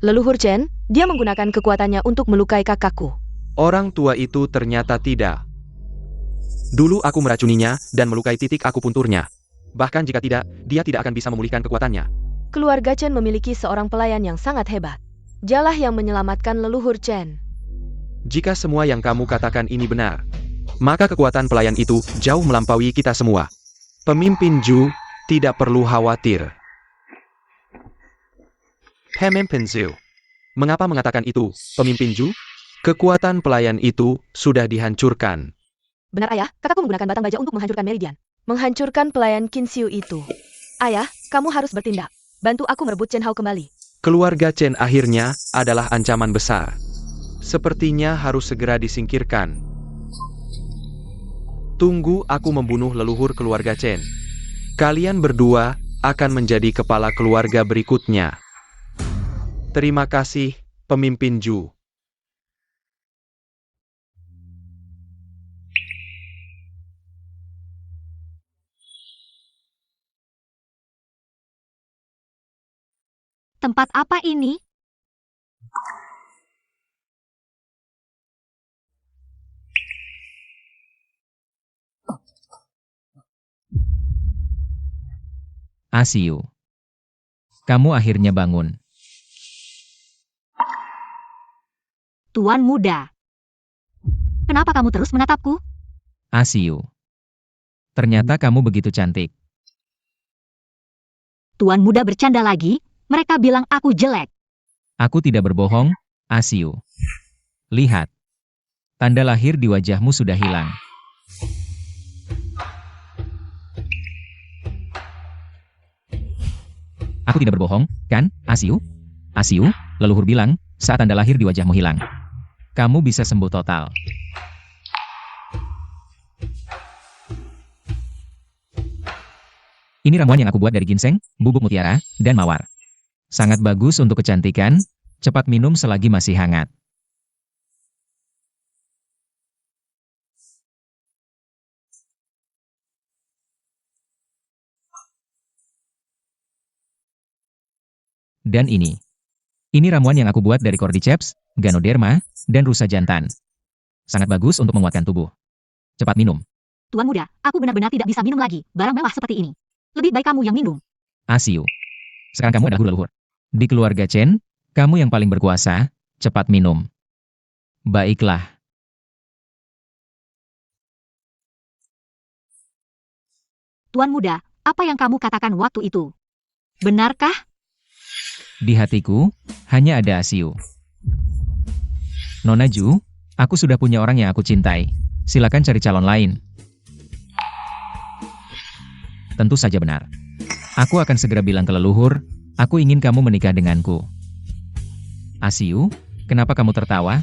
Leluhur Chen, dia menggunakan kekuatannya untuk melukai kakakku. Orang tua itu ternyata tidak. Dulu aku meracuninya dan melukai titik akupunturnya. Bahkan jika tidak, dia tidak akan bisa memulihkan kekuatannya. Keluarga Chen memiliki seorang pelayan yang sangat hebat. Dialah yang menyelamatkan leluhur Chen. Jika semua yang kamu katakan ini benar, maka kekuatan pelayan itu jauh melampaui kita semua. Pemimpin Ju tidak perlu khawatir. Pemimpin Zhu. Mengapa mengatakan itu, pemimpin Ju? Kekuatan pelayan itu sudah dihancurkan. Benar ayah, kakakku menggunakan batang baja untuk menghancurkan Meridian. Menghancurkan pelayan Qin Xiu itu. Ayah, kamu harus bertindak. Bantu aku merebut Chen Hao kembali. Keluarga Chen akhirnya adalah ancaman besar. Sepertinya harus segera disingkirkan. Tunggu aku membunuh leluhur keluarga Chen. Kalian berdua akan menjadi kepala keluarga berikutnya. Terima kasih, pemimpin Ju. Tempat apa ini? Asiu. Kamu akhirnya bangun. Tuan muda. Kenapa kamu terus menatapku? Asiu. Ternyata kamu begitu cantik. Tuan muda bercanda lagi, mereka bilang aku jelek. Aku tidak berbohong, Asiu. Lihat. Tanda lahir di wajahmu sudah hilang. Aku tidak berbohong, kan, Asiu? Asiu, leluhur bilang, saat tanda lahir di wajahmu hilang. Kamu bisa sembuh total. Ini ramuan yang aku buat dari ginseng, bubuk mutiara, dan mawar. Sangat bagus untuk kecantikan, cepat minum selagi masih hangat. Dan ini. Ini ramuan yang aku buat dari Cordyceps, Ganoderma, dan rusa jantan. Sangat bagus untuk menguatkan tubuh. Cepat minum. Tuan muda, aku benar-benar tidak bisa minum lagi, barang mewah seperti ini. Lebih baik kamu yang minum. Asiu. Sekarang kamu adalah guru leluhur. Di keluarga Chen, kamu yang paling berkuasa, cepat minum. Baiklah. Tuan muda, apa yang kamu katakan waktu itu? Benarkah? Di hatiku, hanya ada Asiu. Nona Ju, aku sudah punya orang yang aku cintai. Silakan cari calon lain. Tentu saja benar. Aku akan segera bilang ke leluhur, aku ingin kamu menikah denganku. Asiu, kenapa kamu tertawa?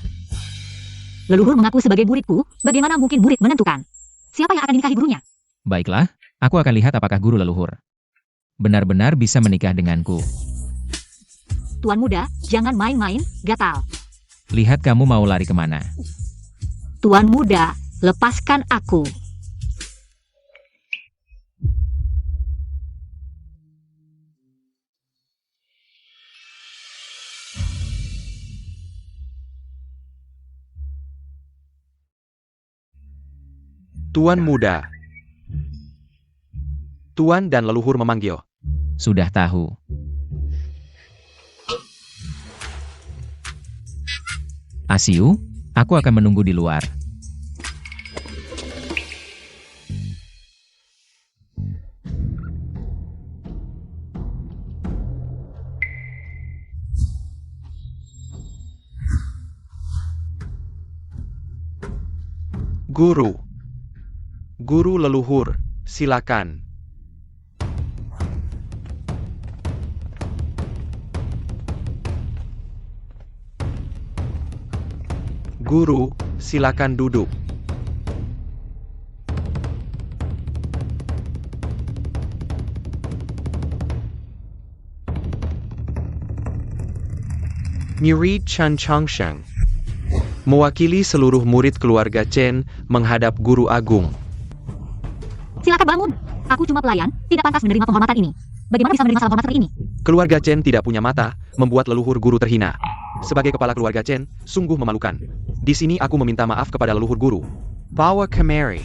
Leluhur mengaku sebagai muridku, bagaimana mungkin murid menentukan? Siapa yang akan dinikahi gurunya? Baiklah, aku akan lihat apakah guru leluhur benar-benar bisa menikah denganku. Tuan muda, jangan main-main, gatal. Lihat kamu mau lari kemana. Tuan muda, lepaskan aku. Tuan muda. Tuan dan leluhur memanggil. Sudah tahu. Asiu, aku akan menunggu di luar. Guru. Guru leluhur, silakan. Guru, silakan duduk. Murid Chen Changsheng. Mewakili seluruh murid keluarga Chen menghadap guru agung. Silakan bangun. Aku cuma pelayan, tidak pantas menerima penghormatan ini. Bagaimana bisa menerima salam hormat seperti ini? Keluarga Chen tidak punya mata, membuat leluhur guru terhina. Sebagai kepala keluarga Chen, sungguh memalukan. Di sini aku meminta maaf kepada leluhur guru. Bawa kemari.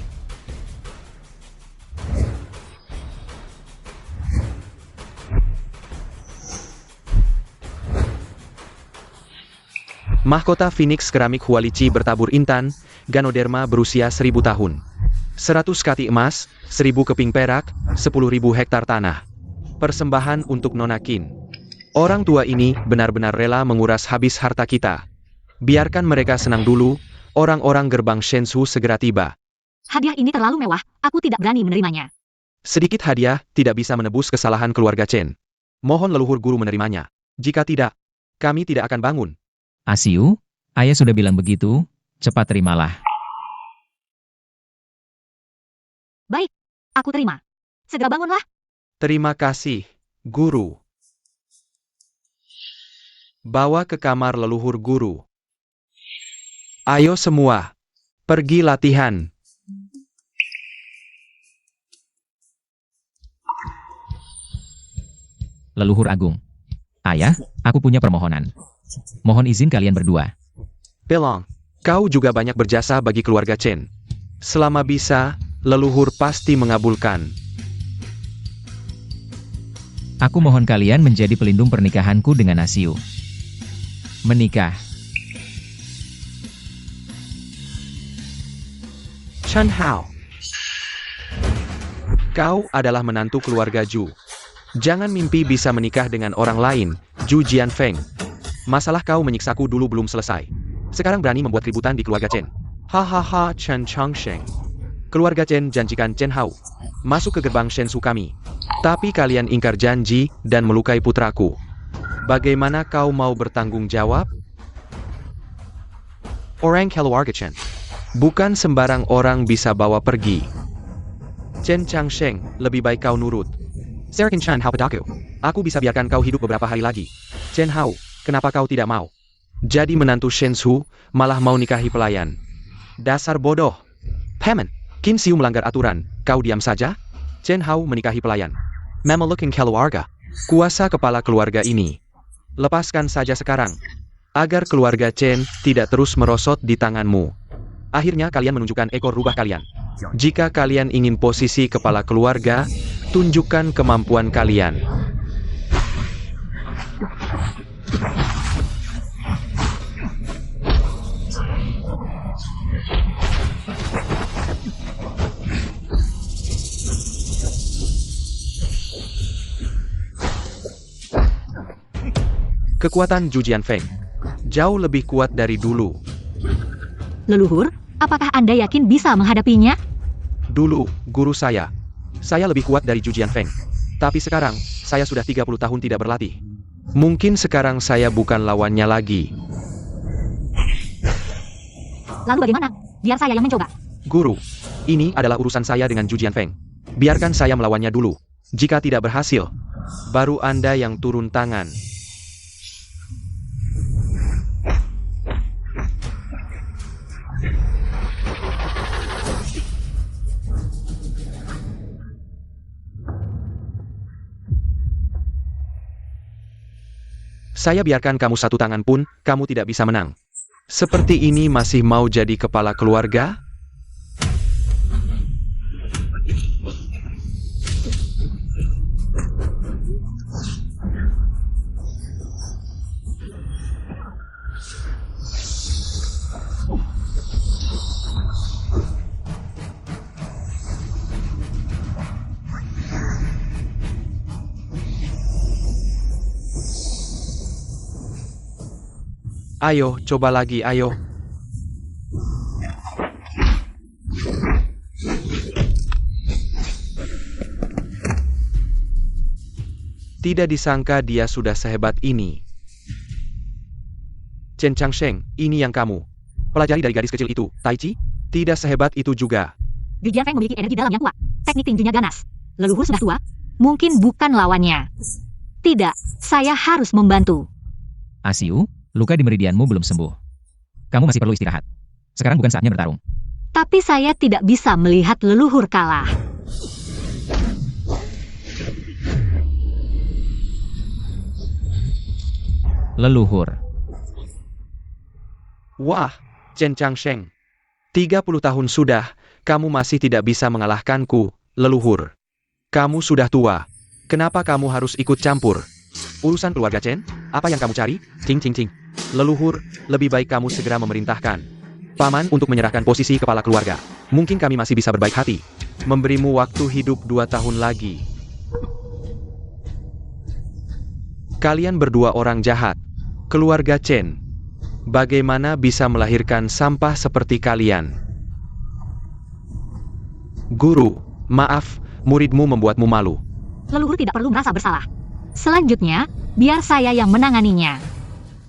Mahkota Phoenix keramik Hualici bertabur intan, Ganoderma berusia 1000 tahun. 100 kati emas, 1000 keping perak, 10.000 hektar tanah. Persembahan untuk Nona Qin. Orang tua ini benar-benar rela menguras habis harta kita. Biarkan mereka senang dulu, orang-orang gerbang Shenzhou segera tiba. Hadiah ini terlalu mewah, aku tidak berani menerimanya. Sedikit hadiah tidak bisa menebus kesalahan keluarga Chen. Mohon leluhur guru menerimanya. Jika tidak, kami tidak akan bangun. Asiu, ayah sudah bilang begitu, cepat terimalah. Baik, aku terima. Segera bangunlah. Terima kasih, Guru. Bawa ke kamar leluhur Guru. Ayo semua, pergi latihan. Leluhur Agung. Ayah, aku punya permohonan. Mohon izin kalian berdua. Pelong, kau juga banyak berjasa bagi keluarga Chen. Selama bisa, leluhur pasti mengabulkan. Aku mohon kalian menjadi pelindung pernikahanku dengan Asiu. Menikah. Chen Hao. Kau adalah menantu keluarga Ju. Jangan mimpi bisa menikah dengan orang lain, Ju Jianfeng. Masalah kau menyiksaku dulu belum selesai. Sekarang berani membuat keributan di keluarga Chen. Hahaha, Chen Changsheng. Keluarga Chen janjikan Chen Hao masuk ke gerbang Shensu kami. Tapi kalian ingkar janji dan melukai putraku. Bagaimana kau mau bertanggung jawab? Orang keluarga Chen. Bukan sembarang orang bisa bawa pergi. Chen Changsheng, lebih baik kau nurut. Serkin Chen Hao padaku. Aku bisa biarkan kau hidup beberapa hari lagi. Chen Hao, kenapa kau tidak mau? Jadi menantu Shensu, malah mau nikahi pelayan. Dasar bodoh. Paman, Qin Xiu melanggar aturan, kau diam saja? Chen Hao menikahi pelayan. Memelukkan keluarga. Kuasa kepala keluarga ini. Lepaskan saja sekarang. Agar keluarga Chen tidak terus merosot di tanganmu. Akhirnya kalian menunjukkan ekor rubah kalian. Jika kalian ingin posisi kepala keluarga, tunjukkan kemampuan kalian. Kekuatan Ju Jianfeng jauh lebih kuat dari dulu. Leluhur, apakah Anda yakin bisa menghadapinya? Dulu, guru saya lebih kuat dari Ju Jianfeng. Tapi sekarang, saya sudah 30 tahun tidak berlatih. Mungkin sekarang saya bukan lawannya lagi. Lalu bagaimana? Biar saya yang mencoba. Guru, ini adalah urusan saya dengan Ju Jianfeng. Biarkan saya melawannya dulu. Jika tidak berhasil, baru Anda yang turun tangan. Saya biarkan kamu satu tangan pun, kamu tidak bisa menang. Seperti ini masih mau jadi kepala keluarga? Ayo, coba lagi, ayo. Tidak disangka dia sudah sehebat ini. Chen Changsheng, ini yang kamu pelajari dari gadis kecil itu, Tai Chi? Tidak sehebat itu juga. Ju Jianfeng memiliki energi dalam yang kuat. Teknik tinjunya ganas. Leluhur sudah tua? Mungkin bukan lawannya. Tidak, saya harus membantu. Asiu, luka di meridianmu belum sembuh. Kamu masih perlu istirahat. Sekarang bukan saatnya bertarung. Tapi saya tidak bisa melihat leluhur kalah. Leluhur. Wah, Chen Changsheng. 30 tahun sudah, kamu masih tidak bisa mengalahkanku, leluhur. Kamu sudah tua. Kenapa kamu harus ikut campur? Urusan keluarga Chen? Apa yang kamu cari? Cing cing cing. Leluhur, lebih baik kamu segera memerintahkan Paman untuk menyerahkan posisi kepala keluarga. Mungkin kami masih bisa berbaik hati. Memberimu waktu hidup 2 tahun lagi. Kalian berdua orang jahat. Keluarga Chen. Bagaimana bisa melahirkan sampah seperti kalian? Guru, maaf, muridmu membuatmu malu. Leluhur tidak perlu merasa bersalah. Selanjutnya, biar saya yang menanganinya.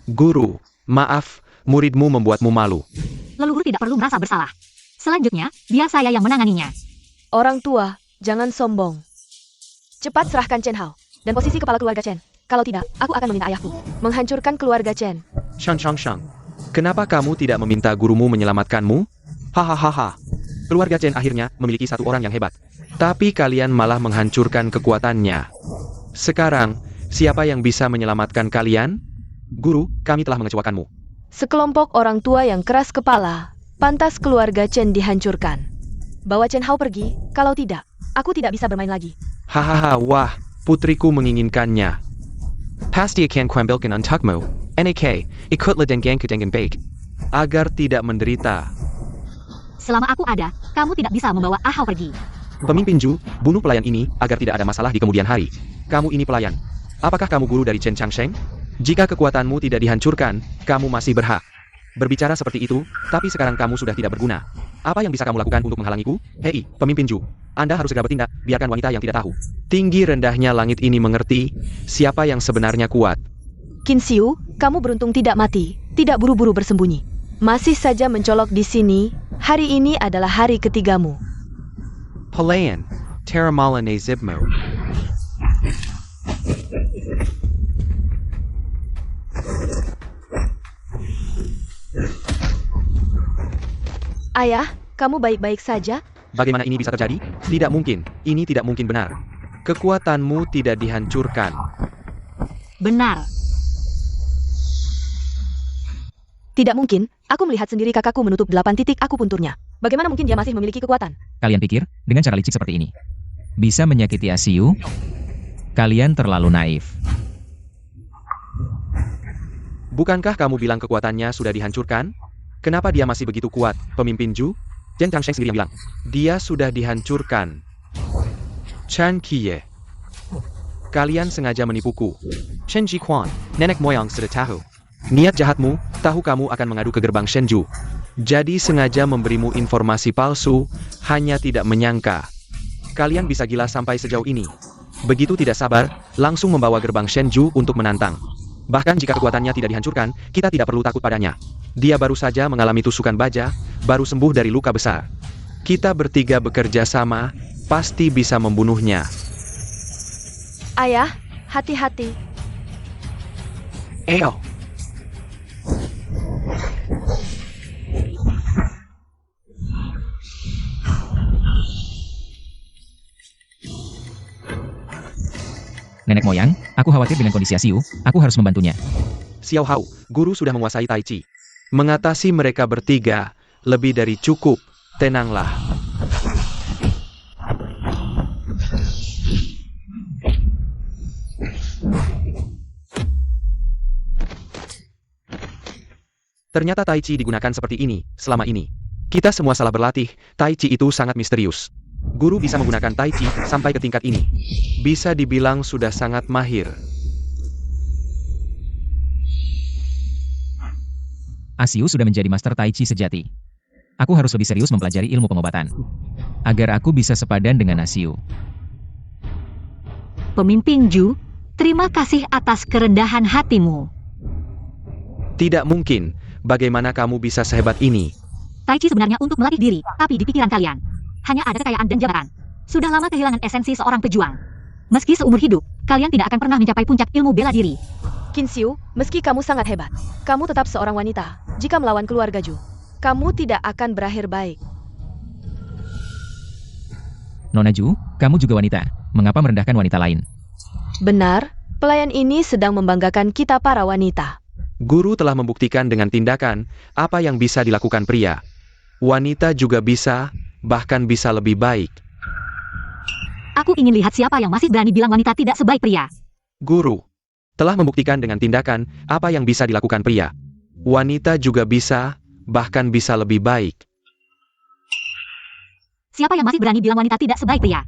Guru, maaf, muridmu membuatmu malu. Leluhur tidak perlu merasa bersalah. Selanjutnya, biar saya yang menanganinya. Orang tua, jangan sombong. Cepat serahkan Chen Hao dan posisi kepala keluarga Chen. Kalau tidak, aku akan meminta ayahku menghancurkan keluarga Chen. Shang. Kenapa kamu tidak meminta gurumu menyelamatkanmu? Hahaha. Keluarga Chen akhirnya memiliki satu orang yang hebat. Tapi kalian malah menghancurkan kekuatannya. Sekarang, siapa yang bisa menyelamatkan kalian? Guru, kami telah mengecewakanmu. Sekelompok orang tua yang keras kepala, pantas keluarga Chen dihancurkan. Bawa Chen Hao pergi, kalau tidak, aku tidak bisa bermain lagi. Hahaha, wah, putriku menginginkannya. Pasti akan kuambilkan untukmu. NAK, ikutlah dengan kedengan baik. Agar tidak menderita. Selama aku ada, kamu tidak bisa membawa Ahau pergi. Pemimpin Ju, bunuh pelayan ini agar tidak ada masalah di kemudian hari. Kamu ini pelayan. Apakah kamu guru dari Chen Changsheng? Jika kekuatanmu tidak dihancurkan, kamu masih berhak berbicara seperti itu, tapi sekarang kamu sudah tidak berguna. Apa yang bisa kamu lakukan untuk menghalangiku? Hei, pemimpin Ju, Anda harus segera bertindak, biarkan wanita yang tidak tahu. Tinggi rendahnya langit ini mengerti siapa yang sebenarnya kuat. Qin Xiu, kamu beruntung tidak mati, tidak buru-buru bersembunyi. Masih saja mencolok di sini, hari ini adalah hari ketigamu. Pelayan, Teramala Nezibmo. Ayah, kamu baik-baik saja? Bagaimana ini bisa terjadi? Tidak mungkin, ini tidak mungkin benar. Kekuatanmu tidak dihancurkan. Benar. Tidak mungkin, aku melihat sendiri kakakku menutup 8 titik akupunturnya. Bagaimana mungkin dia masih memiliki kekuatan? Kalian pikir, dengan cara licik seperti ini, bisa menyakiti Asiu? Kalian terlalu naif. Bukankah kamu bilang kekuatannya sudah dihancurkan? Kenapa dia masih begitu kuat, pemimpin Ju? Chen Changsheng sendiri yang bilang, dia sudah dihancurkan. Chan Qiye, kalian sengaja menipuku. Chen Jiquan, nenek moyang sudah tahu. Niat jahatmu, tahu kamu akan mengadu ke gerbang Shenju. Jadi sengaja memberimu informasi palsu, hanya tidak menyangka. Kalian bisa gila sampai sejauh ini. Begitu tidak sabar, langsung membawa gerbang Shenju untuk menantang. Bahkan jika kekuatannya tidak dihancurkan, kita tidak perlu takut padanya. Dia baru saja mengalami tusukan baja, baru sembuh dari luka besar. Kita bertiga bekerja sama, pasti bisa membunuhnya. Ayah, hati-hati. Eyo. Nenek moyang, aku khawatir dengan kondisi Asiu, aku harus membantunya. Xiao Hao, guru sudah menguasai Tai Chi. Mengatasi mereka bertiga, lebih dari cukup. Tenanglah. Ternyata Tai Chi digunakan seperti ini, selama ini. Kita semua salah berlatih, Tai Chi itu sangat misterius. Guru bisa menggunakan Tai Chi sampai ke tingkat ini. Bisa dibilang sudah sangat mahir. Asiu sudah menjadi master Tai Chi sejati. Aku harus lebih serius mempelajari ilmu pengobatan. Agar aku bisa sepadan dengan Asiu. Pemimpin Ju, terima kasih atas kerendahan hatimu. Tidak mungkin, bagaimana kamu bisa sehebat ini? Tai Chi sebenarnya untuk melatih diri, tapi di pikiran kalian hanya ada kekayaan dan jabatan. Sudah lama kehilangan esensi seorang pejuang. Meski seumur hidup, kalian tidak akan pernah mencapai puncak ilmu bela diri. Qin Xiu, meski kamu sangat hebat, kamu tetap seorang wanita. Jika melawan keluarga Ju, kamu tidak akan berakhir baik. Nona Ju, kamu juga wanita. Mengapa merendahkan wanita lain? Benar, pelayan ini sedang membanggakan kita para wanita. Guru telah membuktikan dengan tindakan apa yang bisa dilakukan pria. Wanita juga bisa, bahkan bisa lebih baik. Aku ingin lihat siapa yang masih berani bilang wanita tidak sebaik pria. Guru telah membuktikan dengan tindakan apa yang bisa dilakukan pria. Wanita juga bisa, bahkan bisa lebih baik. Siapa yang masih berani bilang wanita tidak sebaik pria?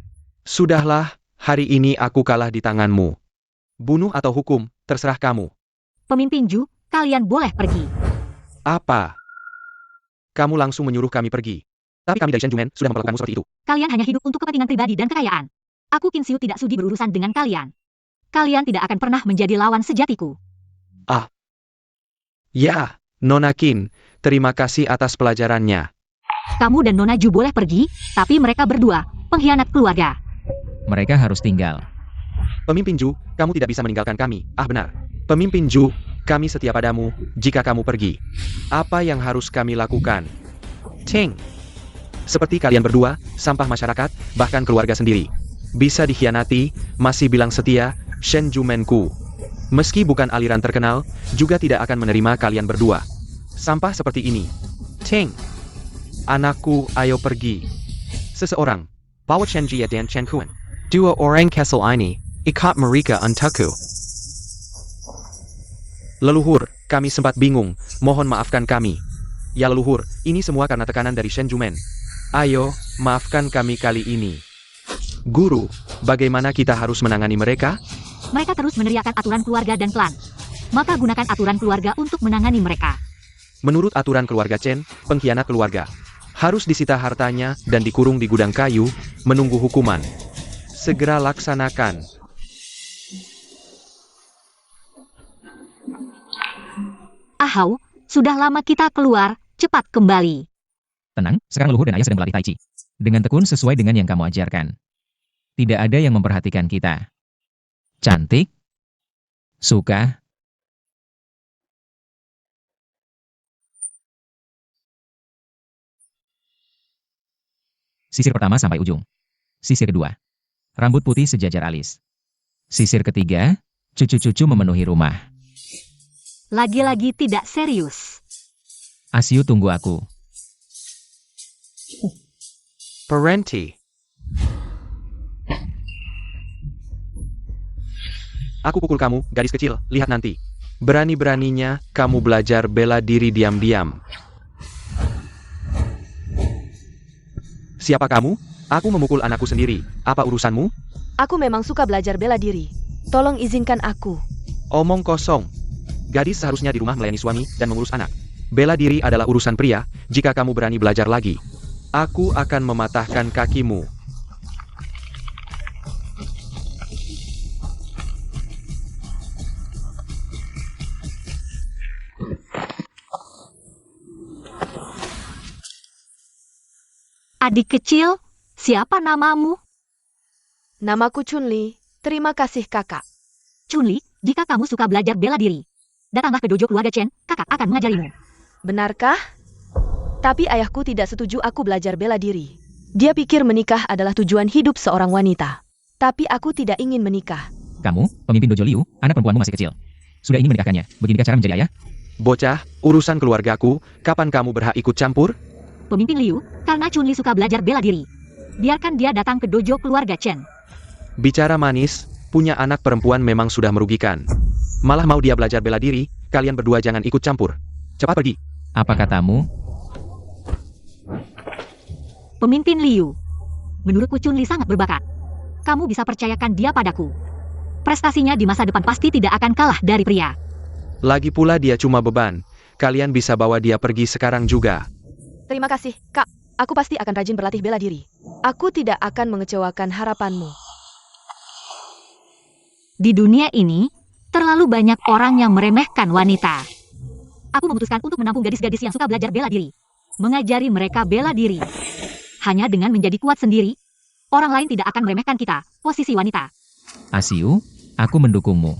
Sudahlah, hari ini aku kalah di tanganmu. Bunuh atau hukum, terserah kamu. Pemimpin Ju, kalian boleh pergi. Apa? Kamu langsung menyuruh kami pergi. Tapi kami dari Shenjumen sudah memperlakukanmu seperti itu. Kalian hanya hidup untuk kepentingan pribadi dan kekayaan. Aku Qin Xiu tidak sudi berurusan dengan kalian. Kalian tidak akan pernah menjadi lawan sejatiku. Ya, Nona Qin, terima kasih atas pelajarannya. Kamu dan Nona Ju boleh pergi, tapi mereka berdua pengkhianat keluarga. Mereka harus tinggal. Pemimpin Ju, kamu tidak bisa meninggalkan kami. Ah benar. Pemimpin Ju, kami setia padamu jika kamu pergi. Apa yang harus kami lakukan? Ceng. Seperti kalian berdua, sampah masyarakat, bahkan keluarga sendiri. Bisa dikhianati, masih bilang setia, Shen Jumenku. Meski bukan aliran terkenal, juga tidak akan menerima kalian berdua. Sampah seperti ini. Ceng. Anakku, ayo pergi. Seseorang. Bawa Chen Jia dan Chen Kuan. Dua orang Kessel ini, ikat mereka untukku. Leluhur, kami sempat bingung, mohon maafkan kami. Ya leluhur, ini semua karena tekanan dari Shen Jumen. Ayo, maafkan kami kali ini. Guru, bagaimana kita harus menangani mereka? Mereka terus meneriakkan aturan keluarga dan klan. Maka gunakan aturan keluarga untuk menangani mereka. Menurut aturan keluarga Chen, pengkhianat keluarga harus disita hartanya dan dikurung di gudang kayu, menunggu hukuman. Segera laksanakan. Ahau, sudah lama kita keluar, cepat kembali. Tenang, sekarang leluhur dan ayah sedang berlatih Tai Chi. Dengan tekun sesuai dengan yang kamu ajarkan. Tidak ada yang memperhatikan kita. Cantik? Suka? Sisir pertama sampai ujung. Sisir kedua. Rambut putih sejajar alis. Sisir ketiga, cucu-cucu memenuhi rumah. Lagi-lagi tidak serius. Asiu tunggu aku. Parenti. Aku pukul kamu, gadis kecil, lihat nanti. Berani-beraninya, kamu belajar bela diri diam-diam. Siapa kamu? Aku memukul anakku sendiri. Apa urusanmu? Aku memang suka belajar bela diri. Tolong izinkan aku. Omong kosong. Gadis seharusnya di rumah melayani suami dan mengurus anak. Bela diri adalah urusan pria, jika kamu berani belajar lagi. Aku akan mematahkan kakimu. Adik kecil, siapa namamu? Namaku Chunli. Terima kasih kakak. Chunli, jika kamu suka belajar bela diri, datanglah ke dojo keluarga Chen, kakak akan mengajarimu. Benarkah? Tapi ayahku tidak setuju aku belajar bela diri. Dia pikir menikah adalah tujuan hidup seorang wanita. Tapi aku tidak ingin menikah. Kamu, pemimpin dojo Liu, anak perempuanmu masih kecil. Sudah ingin menikahkannya, beginikah cara menjadi ayah? Bocah, urusan keluargaku, kapan kamu berhak ikut campur? Pemimpin Liu, karena Chunli suka belajar bela diri. Biarkan dia datang ke dojo keluarga Chen. Bicara manis, punya anak perempuan memang sudah merugikan. Malah mau dia belajar bela diri, kalian berdua jangan ikut campur. Cepat pergi. Apa katamu? Pemimpin Liu, menurutku Chunli sangat berbakat. Kamu bisa percayakan dia padaku. Prestasinya di masa depan pasti tidak akan kalah dari pria. Lagi pula dia cuma beban. Kalian bisa bawa dia pergi sekarang juga. Terima kasih, Kak. Aku pasti akan rajin berlatih bela diri. Aku tidak akan mengecewakan harapanmu. Di dunia ini, terlalu banyak orang yang meremehkan wanita. Aku memutuskan untuk menampung gadis-gadis yang suka belajar bela diri. Mengajari mereka bela diri. Hanya dengan menjadi kuat sendiri, orang lain tidak akan meremehkan kita, posisi wanita. Asiu, aku mendukungmu.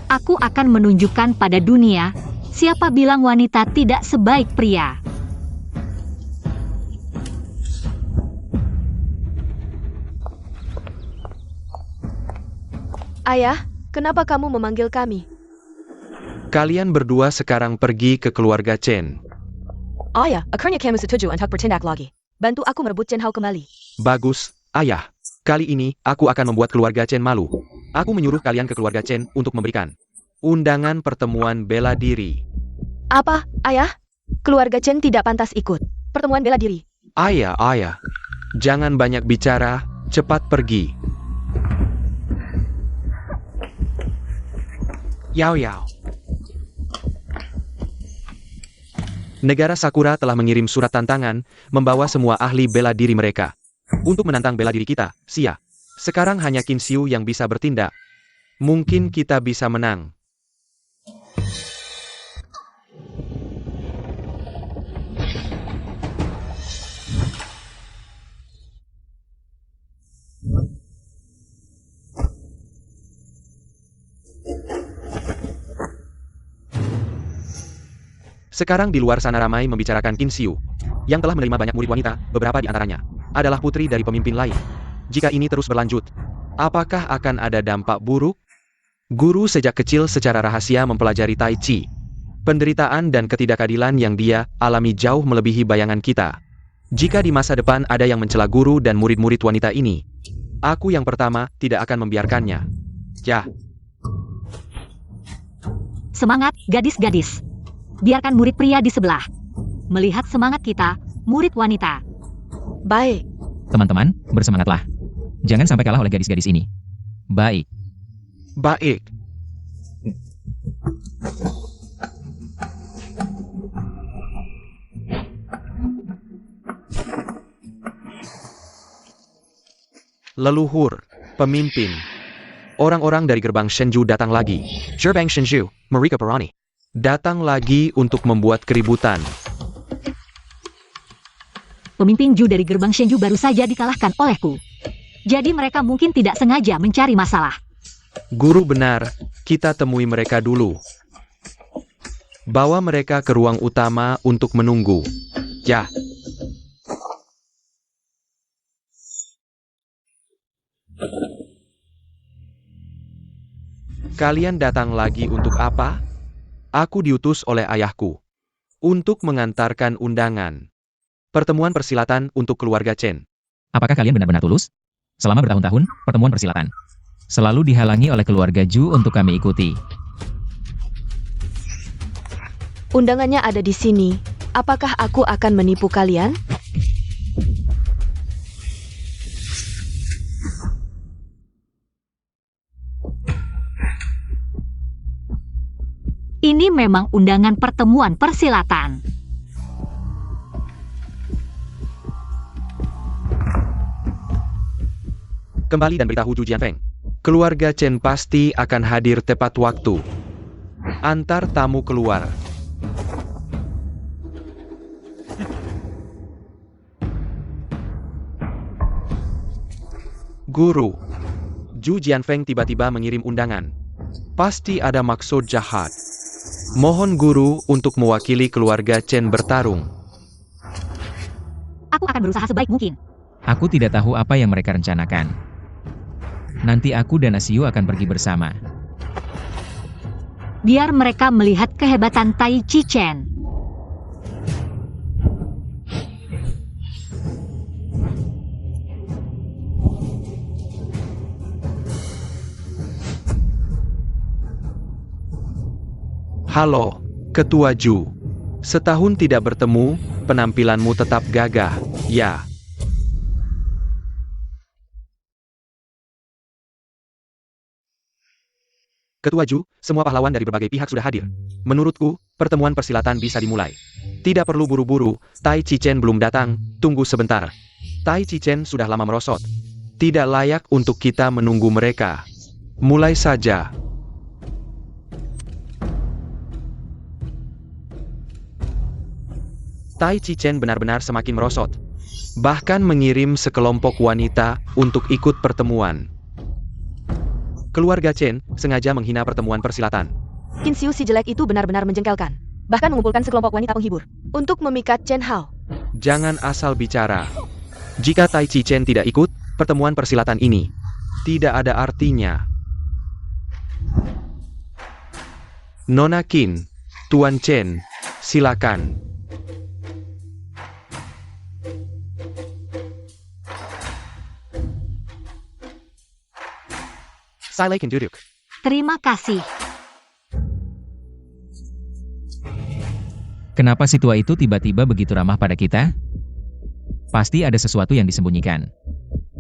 Aku akan menunjukkan pada dunia, siapa bilang wanita tidak sebaik pria. Ayah, kenapa kamu memanggil kami? Kalian berdua sekarang pergi ke keluarga Chen. Ayah, akhirnya kamu setuju untuk bertindak lagi. Bantu aku merebut Chen Hao kembali. Bagus, ayah. Kali ini, aku akan membuat keluarga Chen malu. Aku menyuruh kalian ke keluarga Chen untuk memberikan undangan pertemuan bela diri. Apa, ayah? Keluarga Chen tidak pantas ikut pertemuan bela diri. Ayah. Jangan banyak bicara, cepat pergi. Yao. Negara Sakura telah mengirim surat tantangan, membawa semua ahli bela diri mereka. Untuk menantang bela diri kita, Xia. Sekarang hanya Qin Xiu yang bisa bertindak. Mungkin kita bisa menang. Sekarang di luar sana ramai membicarakan Qin Xiu, yang telah menerima banyak murid wanita, beberapa di antaranya adalah putri dari pemimpin lain. Jika ini terus berlanjut, apakah akan ada dampak buruk? Guru sejak kecil secara rahasia mempelajari Tai Chi. Penderitaan dan ketidakadilan yang dia alami jauh melebihi bayangan kita. Jika di masa depan ada yang mencela guru dan murid-murid wanita ini, aku yang pertama tidak akan membiarkannya. Ya, Semangat, gadis-gadis. Biarkan murid pria di sebelah melihat semangat kita, murid wanita. Baik. Teman-teman, bersemangatlah. Jangan sampai kalah oleh gadis-gadis ini. Baik. baik. Leluhur, pemimpin. Orang-orang dari gerbang Shenju datang lagi. Gerbang Shenju, Marika Parani. Datang lagi untuk membuat keributan. Pemimpin Ju dari gerbang Shenju baru saja dikalahkan olehku. Jadi mereka mungkin tidak sengaja mencari masalah. Guru benar, kita temui mereka dulu. Bawa mereka ke ruang utama untuk menunggu. Ya. Kalian datang lagi untuk apa? Aku diutus oleh ayahku untuk mengantarkan undangan. Pertemuan persilatan untuk keluarga Chen. Apakah kalian benar-benar tulus? Selama bertahun-tahun, pertemuan persilatan selalu dihalangi oleh keluarga Ju untuk kami ikuti. Undangannya ada di sini. Apakah aku akan menipu kalian? Ini memang undangan pertemuan persilatan. Kembali dan beritahu Ju Jianfeng. Keluarga Chen pasti akan hadir tepat waktu. Antar tamu keluar. Guru. Ju Jianfeng tiba-tiba mengirim undangan. Pasti ada maksud jahat. Mohon guru untuk mewakili keluarga Chen bertarung. Aku akan berusaha sebaik mungkin. Aku tidak tahu apa yang mereka rencanakan. Nanti aku dan Asiu akan pergi bersama. Biar mereka melihat kehebatan Tai Chi Chen. Halo, Ketua Ju. Setahun tidak bertemu, penampilanmu tetap gagah, ya. Ketua Ju, semua pahlawan dari berbagai pihak sudah hadir. Menurutku, pertemuan persilatan bisa dimulai. Tidak perlu buru-buru, Tai Chi Chen belum datang, tunggu sebentar. Tai Chi Chen sudah lama merosot. Tidak layak untuk kita menunggu mereka. Mulai saja. Tai Chi Chen benar-benar semakin merosot. Bahkan mengirim sekelompok wanita untuk ikut pertemuan. Keluarga Chen sengaja menghina pertemuan persilatan. Qin Xiu si jelek itu benar-benar menjengkelkan. Bahkan mengumpulkan sekelompok wanita penghibur untuk memikat Chen Hao. Jangan asal bicara. Jika Tai Chi Chen tidak ikut, pertemuan persilatan ini tidak ada artinya. Nona Qin, Tuan Chen, silakan. Silakan duduk. Terima kasih. Kenapa si tua itu tiba-tiba begitu ramah pada kita? Pasti ada sesuatu yang disembunyikan.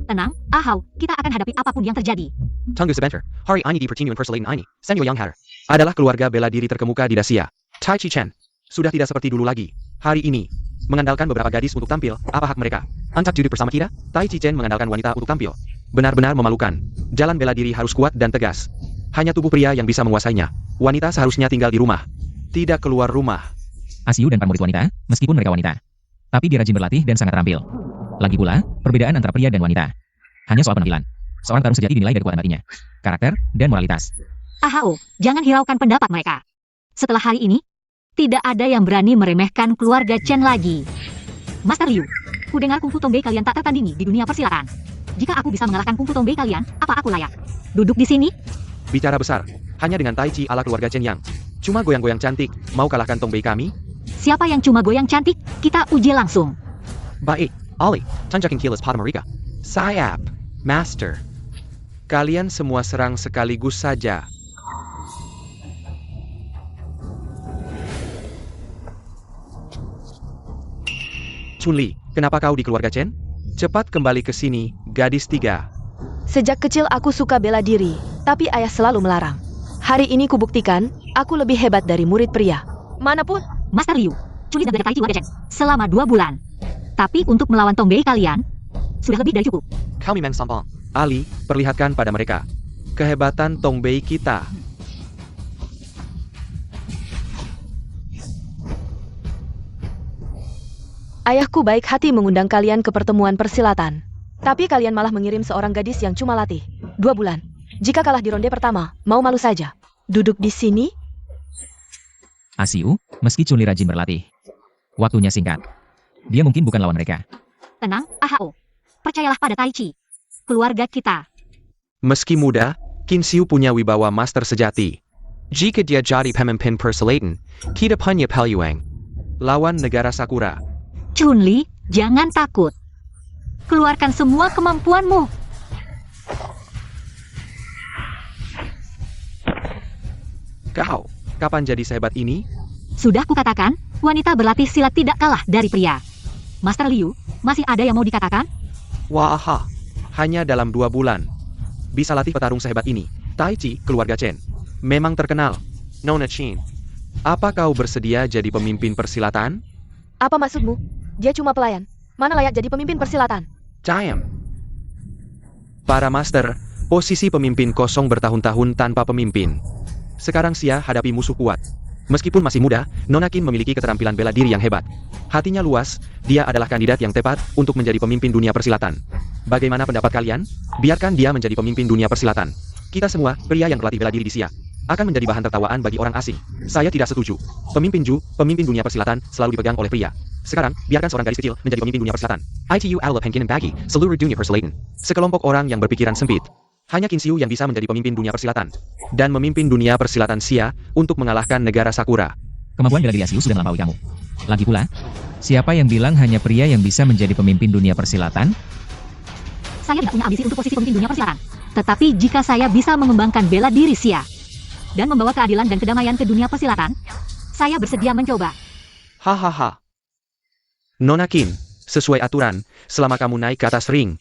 Tenang, Ahau, kita akan hadapi apapun yang terjadi. Tunggu sebentar. Hari ini di pertemuan persilatan ini, Senyo Yang Har adalah keluarga bela diri terkemuka di Dacia. Tai Chi Chen sudah tidak seperti dulu lagi. Hari ini, mengandalkan beberapa gadis untuk tampil, apa hak mereka? Untuk duduk bersama kita, Tai Chi Chen mengandalkan wanita untuk tampil. Benar-benar memalukan. Jalan bela diri harus kuat dan tegas. Hanya tubuh pria yang bisa menguasainya. Wanita seharusnya tinggal di rumah, tidak keluar rumah. Asiu dan para murid wanita, meskipun mereka wanita, tapi dia rajin berlatih dan sangat terampil. Lagi pula, perbedaan antara pria dan wanita hanya soal penampilan. Seorang tarung sejati dinilai dari kekuatan batinnya, karakter, dan moralitas. Ahau, jangan hiraukan pendapat mereka. Setelah hari ini, Tidak ada yang berani meremehkan keluarga Chen lagi. Master Liu, ku dengar kungfu tombei kalian tak tertandingi di dunia persilatan. Jika aku bisa mengalahkan kungfu tombei kalian, apa aku layak duduk di sini? Bicara besar, hanya dengan Tai Chi ala keluarga Chen Yang. Cuma goyang-goyang cantik, mau kalahkan Tongbei kami? Siapa yang cuma goyang cantik? Kita uji langsung. Baik, Ali, tanjakin kilas pada mereka. Sayap, Master. Kalian semua serang sekaligus saja. Chunli, kenapa kau di keluarga Chen? Cepat kembali ke sini, gadis 3. Sejak kecil aku suka bela diri, tapi ayah selalu melarang. Hari ini kubuktikan, aku lebih hebat dari murid pria. Manapun. Master Liu, Chunli dan belajar Tai Chi warga Chen selama 2 bulan. Tapi untuk melawan tombei kalian, sudah lebih dari cukup. Kau memang sombong. Ali, perlihatkan pada mereka kehebatan Tongbei kita. Ayahku baik hati mengundang kalian ke pertemuan persilatan. Tapi kalian malah mengirim seorang gadis yang cuma latih 2 bulan. Jika kalah di ronde pertama, mau malu saja. Duduk di sini? Asiu, meski Chunli rajin berlatih, waktunya singkat. Dia mungkin bukan lawan mereka. Tenang, AHO. Percayalah pada Tai Chi. Keluarga kita. Meski muda, Qin Xiu punya wibawa master sejati. Jika dia jadi pemimpin persilatan, kita punya peluang. Lawan negara Sakura. Chunli, jangan takut. Keluarkan semua kemampuanmu. Kau, kapan jadi sehebat ini? Sudah kukatakan, wanita berlatih silat tidak kalah dari pria. Master Liu, masih ada yang mau dikatakan? Wah, hanya dalam 2 bulan. Bisa latih petarung sehebat ini. Tai Chi, keluarga Chen. Memang terkenal. Nona Chin, apa kau bersedia jadi pemimpin persilatan? Apa maksudmu? Dia cuma pelayan. Mana layak jadi pemimpin persilatan? Jam. Para master, posisi pemimpin kosong bertahun-tahun tanpa pemimpin. Sekarang Sia hadapi musuh kuat. Meskipun masih muda, Nona Qin memiliki keterampilan bela diri yang hebat. Hatinya luas, dia adalah kandidat yang tepat untuk menjadi pemimpin dunia persilatan. Bagaimana pendapat kalian? Biarkan dia menjadi pemimpin dunia persilatan. Kita semua, pria yang berlatih bela diri di Sia, akan menjadi bahan tertawaan bagi orang asing. Saya tidak setuju. Pemimpin dunia persilatan, selalu dipegang oleh pria. Sekarang, biarkan seorang gadis kecil menjadi pemimpin dunia persilatan. ITU adalah pengkinan bagi seluruh dunia persilatan. Sekelompok orang yang berpikiran sempit. Hanya Qin Xiu yang bisa menjadi pemimpin dunia persilatan. Dan memimpin dunia persilatan Sia untuk mengalahkan negara Sakura. Kemampuan bela diri Asiu sudah melampaui kamu. Lagi pula, siapa yang bilang hanya pria yang bisa menjadi pemimpin dunia persilatan? Saya tidak punya ambisi untuk posisi pemimpin dunia persilatan. Tetapi jika saya bisa mengembangkan bela diri Sia dan membawa keadilan dan kedamaian ke dunia persilatan, saya bersedia mencoba. Hahaha. Nona Qin, sesuai aturan, selama kamu naik ke atas ring,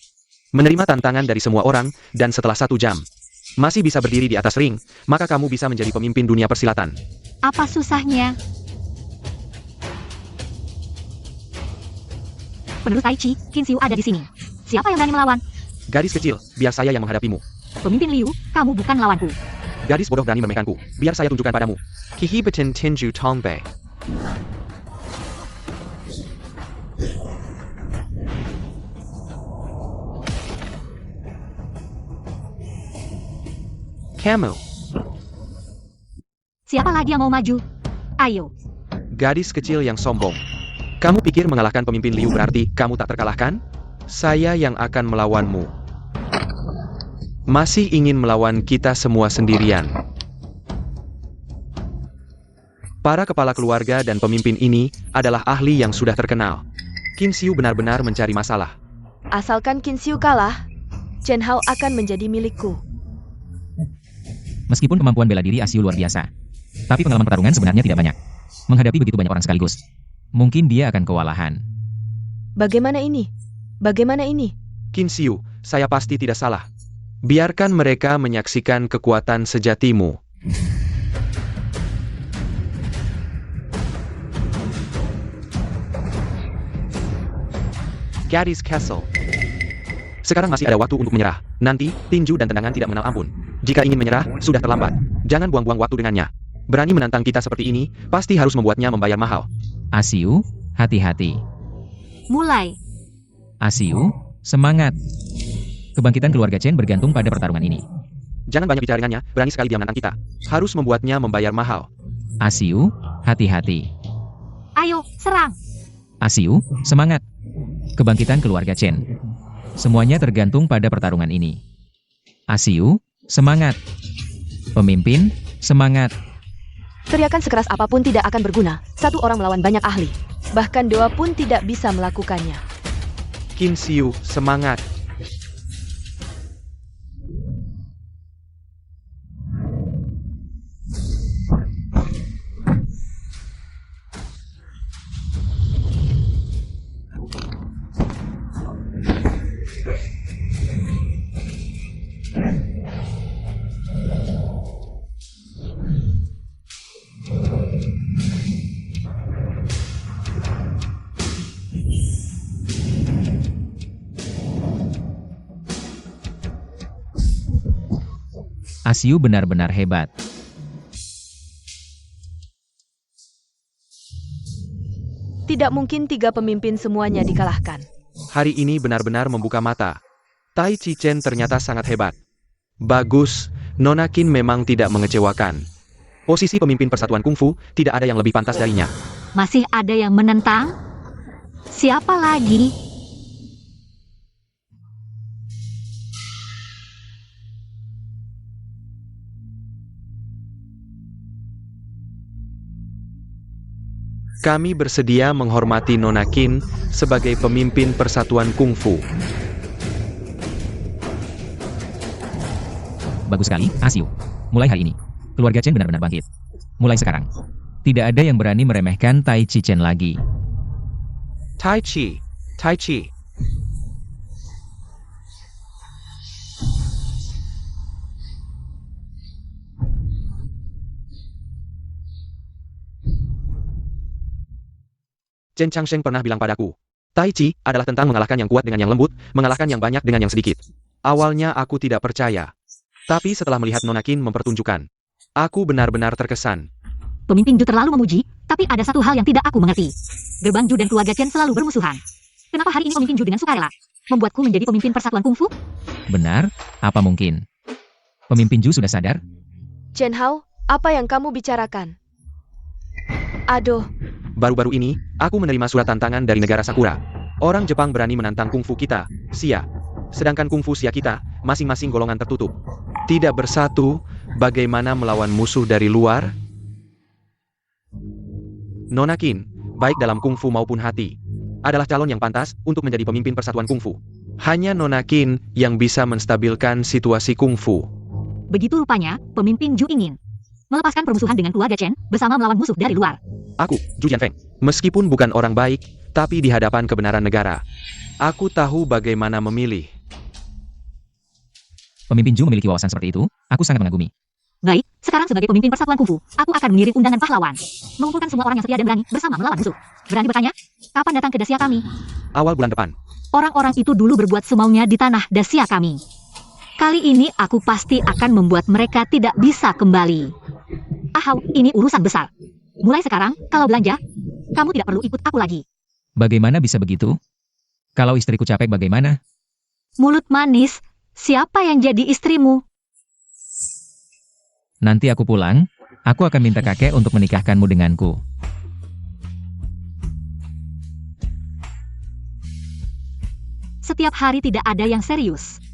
menerima tantangan dari semua orang, dan setelah 1 jam, masih bisa berdiri di atas ring, maka kamu bisa menjadi pemimpin dunia persilatan. Apa susahnya? Penerus Tai Chi, Qin Xiu ada di sini. Siapa yang berani melawan? Gadis kecil, biar saya yang menghadapimu. Pemimpin Liu, kamu bukan lawanku. Gadis bodoh berani meremehkanku, biar saya tunjukkan padamu. Kihibatin Tinju Tongbei. Kamu, Siapa lagi yang mau maju? Ayo. gadis kecil yang sombong. Kamu pikir mengalahkan pemimpin Liu berarti kamu tak terkalahkan? Saya yang akan melawanmu. Masih ingin melawan kita semua sendirian. Para kepala keluarga dan pemimpin ini adalah ahli yang sudah terkenal. Qin Xiu benar-benar mencari masalah. Asalkan Qin Xiu kalah, Chen Hao akan menjadi milikku. Meskipun kemampuan bela diri Asiu luar biasa, tapi pengalaman pertarungan sebenarnya tidak banyak. Menghadapi begitu banyak orang sekaligus, mungkin dia akan kewalahan. Bagaimana ini? Bagaimana ini? Qin Xiu, saya pasti tidak salah. Biarkan mereka menyaksikan kekuatan sejatimu. Gadis Castle. Sekarang masih ada waktu untuk menyerah. Nanti, tinju dan tendangan tidak mengenal ampun. Jika ingin menyerah, sudah terlambat. Jangan buang-buang waktu dengannya. Berani menantang kita seperti ini, pasti harus membuatnya membayar mahal. Asiu, hati-hati. Mulai. Asiu, semangat. Kebangkitan keluarga Chen bergantung pada pertarungan ini. Jangan banyak bicara dengannya, berani sekali dia menantang kita. Harus membuatnya membayar mahal. Asiu, Hati-hati. Ayo, serang. Asiu, semangat. Kebangkitan keluarga Chen. Semuanya tergantung pada pertarungan ini. Asiu, semangat. Pemimpin, semangat. Teriakan sekeras apapun tidak akan berguna. Satu orang melawan banyak ahli. Bahkan dewa pun tidak bisa melakukannya. Qin Xiu, semangat. Asiu benar-benar hebat. Tidak mungkin 3 pemimpin semuanya dikalahkan. Hari ini benar-benar membuka mata. Tai Chi Chen ternyata sangat hebat. Bagus, Nona Qin memang tidak mengecewakan. Posisi pemimpin persatuan kungfu, tidak ada yang lebih pantas darinya. Masih ada yang menentang? Siapa lagi? Kami bersedia menghormati Nona Qin sebagai pemimpin persatuan kungfu. Bagus sekali, Asiu. Mulai hari ini, keluarga Chen benar-benar bangkit. Mulai sekarang, tidak ada yang berani meremehkan Tai Chi Chen lagi. Tai Chi, Tai Chi. Chen Changsheng pernah bilang padaku, Tai Chi adalah tentang mengalahkan yang kuat dengan yang lembut, mengalahkan yang banyak dengan yang sedikit. Awalnya aku tidak percaya. Tapi setelah melihat Nona Qin mempertunjukkan, aku benar-benar terkesan. Pemimpin Ju terlalu memuji, tapi ada satu hal yang tidak aku mengerti. Gerbang Ju dan keluarga Chen selalu bermusuhan. Kenapa hari ini pemimpin Ju dengan sukarela membuatku menjadi pemimpin persatuan kungfu? Benar? Apa mungkin? Pemimpin Ju sudah sadar? Chen Hao, apa yang kamu bicarakan? Aduh, Baru-baru ini, aku menerima surat tantangan dari negara Sakura. Orang Jepang berani menantang kungfu kita, Xia. Sedangkan kungfu Xia kita, masing-masing golongan tertutup. Tidak bersatu, bagaimana melawan musuh dari luar? Nona Qin, baik dalam kungfu maupun hati, adalah calon yang pantas untuk menjadi pemimpin persatuan kungfu. Hanya Nona Qin yang bisa menstabilkan situasi kungfu. Begitu rupanya, pemimpin Ju ingin melepaskan permusuhan dengan keluarga Chen bersama melawan musuh dari luar. Aku, Zhu Jianfeng, meskipun bukan orang baik, tapi di hadapan kebenaran negara, aku tahu bagaimana memilih. Pemimpin Ju memiliki wawasan seperti itu, aku sangat mengagumi. Baik, sekarang sebagai pemimpin persatuan kungfu, aku akan mengirim undangan pahlawan. Mengumpulkan semua orang yang setia dan berani bersama melawan musuh. Berani bertanya? Kapan datang ke Dasia kami? Awal bulan depan. Orang-orang itu dulu berbuat semaunya di tanah Dasia kami. Kali ini aku pasti akan membuat mereka tidak bisa kembali. Ahau, ini urusan besar. Mulai sekarang, kalau belanja, kamu tidak perlu ikut aku lagi. Bagaimana bisa begitu? Kalau istriku capek bagaimana? Mulut manis, siapa yang jadi istrimu? Nanti aku pulang, aku akan minta kakek untuk menikahkanmu denganku. Setiap hari tidak ada yang serius.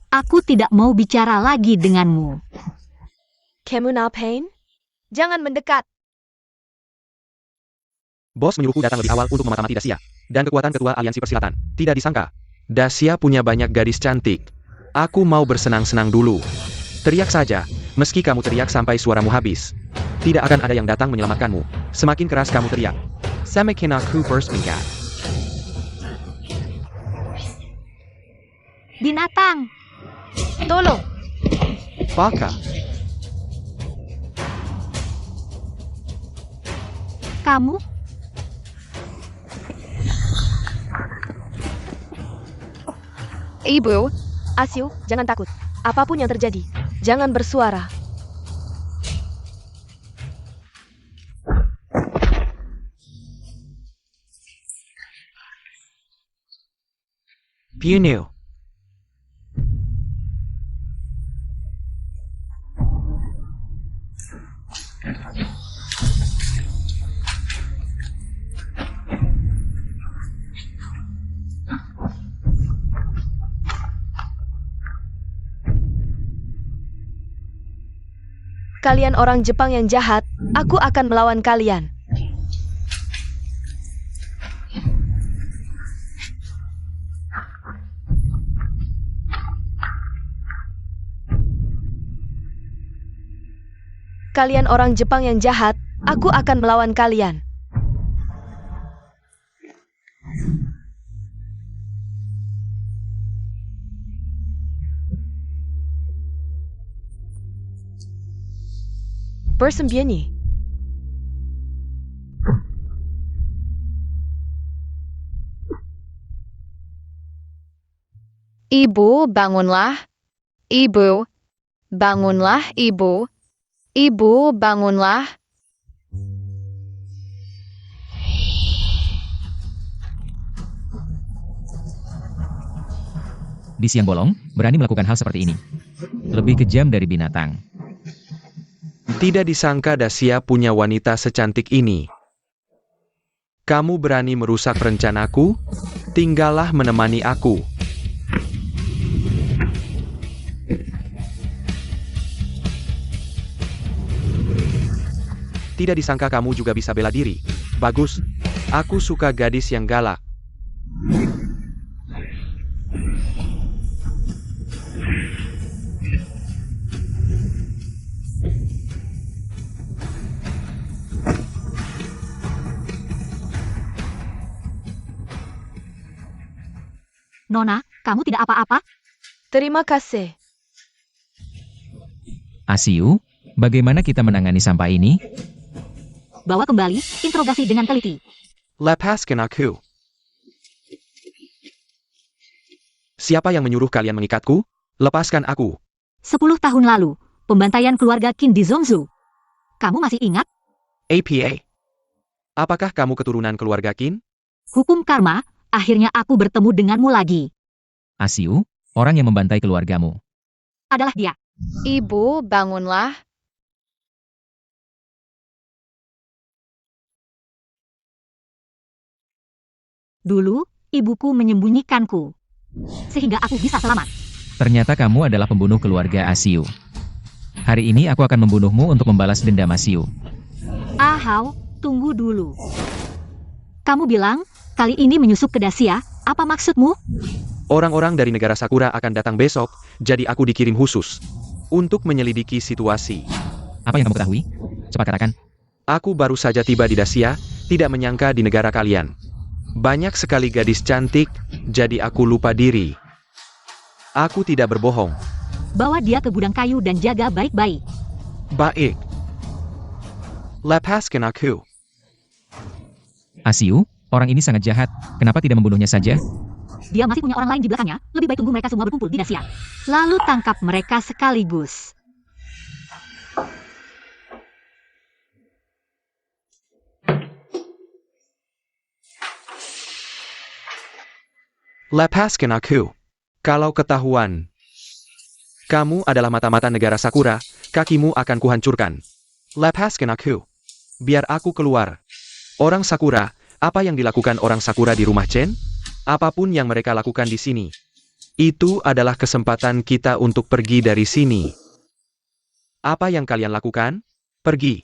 Aku tidak mau bicara lagi denganmu. kamu ngapain? Jangan mendekat. Bos menyuruhku datang lebih awal untuk memata-mati Dasia. Dan kekuatan ketua aliansi persilatan. Tidak disangka. Dasia punya banyak gadis cantik. Aku mau bersenang-senang dulu. Teriak saja. Meski kamu teriak sampai suaramu habis. Tidak akan ada yang datang menyelamatkanmu. Semakin keras kamu teriak, semakin aku bersemangat. Binatang! Tolong! Baka. Kamu? Ibu, Asiu, jangan takut. Apapun yang terjadi, jangan bersuara. Piunil. Kalian orang Jepang yang jahat, aku akan melawan kalian. Kalian orang Jepang yang jahat, aku akan melawan kalian. Bersembunyi. Ibu, bangunlah. Ibu, bangunlah, ibu. Ibu, bangunlah. Di siang bolong, berani melakukan hal seperti ini. Lebih kejam dari binatang. Tidak disangka Dacia punya wanita secantik ini. Kamu berani merusak rencanaku? Tinggallah menemani aku. Tidak disangka kamu juga bisa bela diri. Bagus. Aku suka gadis yang galak. Nona, kamu tidak apa-apa? Terima kasih. Asiu, bagaimana kita menangani sampah ini? Bawa kembali, interogasi dengan teliti. Lepaskan aku. Siapa yang menyuruh kalian mengikatku? Lepaskan aku. 10 tahun lalu, pembantaian keluarga Qin di Zhongzhou. Kamu masih ingat? APA. Apakah kamu keturunan keluarga Qin? Hukum karma, akhirnya aku bertemu denganmu lagi. Asiu, orang yang membantai keluargamu. Adalah dia. Ibu, bangunlah. Dulu, ibuku menyembunyikanku. Sehingga aku bisa selamat. Ternyata kamu adalah pembunuh keluarga Asiu. Hari ini aku akan membunuhmu untuk membalas dendam Asiu. Ahau, tunggu dulu. Kamu bilang, kali ini menyusup ke Dacia, apa maksudmu? Orang-orang dari negara Sakura akan datang besok, jadi aku dikirim khusus untuk menyelidiki situasi. Apa yang kamu ketahui? Cepat katakan. Aku baru saja tiba di Dacia, tidak menyangka di negara kalian. Banyak sekali gadis cantik, jadi aku lupa diri. Aku tidak berbohong. Bawa dia ke gudang kayu dan jaga baik-baik. Baik. Lepaskan aku. Asiu, orang ini sangat jahat. Kenapa tidak membunuhnya saja? Dia masih punya orang lain di belakangnya, lebih baik tunggu mereka semua berkumpul di Dacia. Lalu tangkap mereka sekaligus. Lepaskan aku. Kalau ketahuan, kamu adalah mata-mata negara Sakura, kakimu akan kuhancurkan. Lepaskan aku. Biar aku keluar. Orang Sakura, apa yang dilakukan orang Sakura di rumah Chen? Apapun yang mereka lakukan di sini. Itu adalah kesempatan kita untuk pergi dari sini. Apa yang kalian lakukan? Pergi.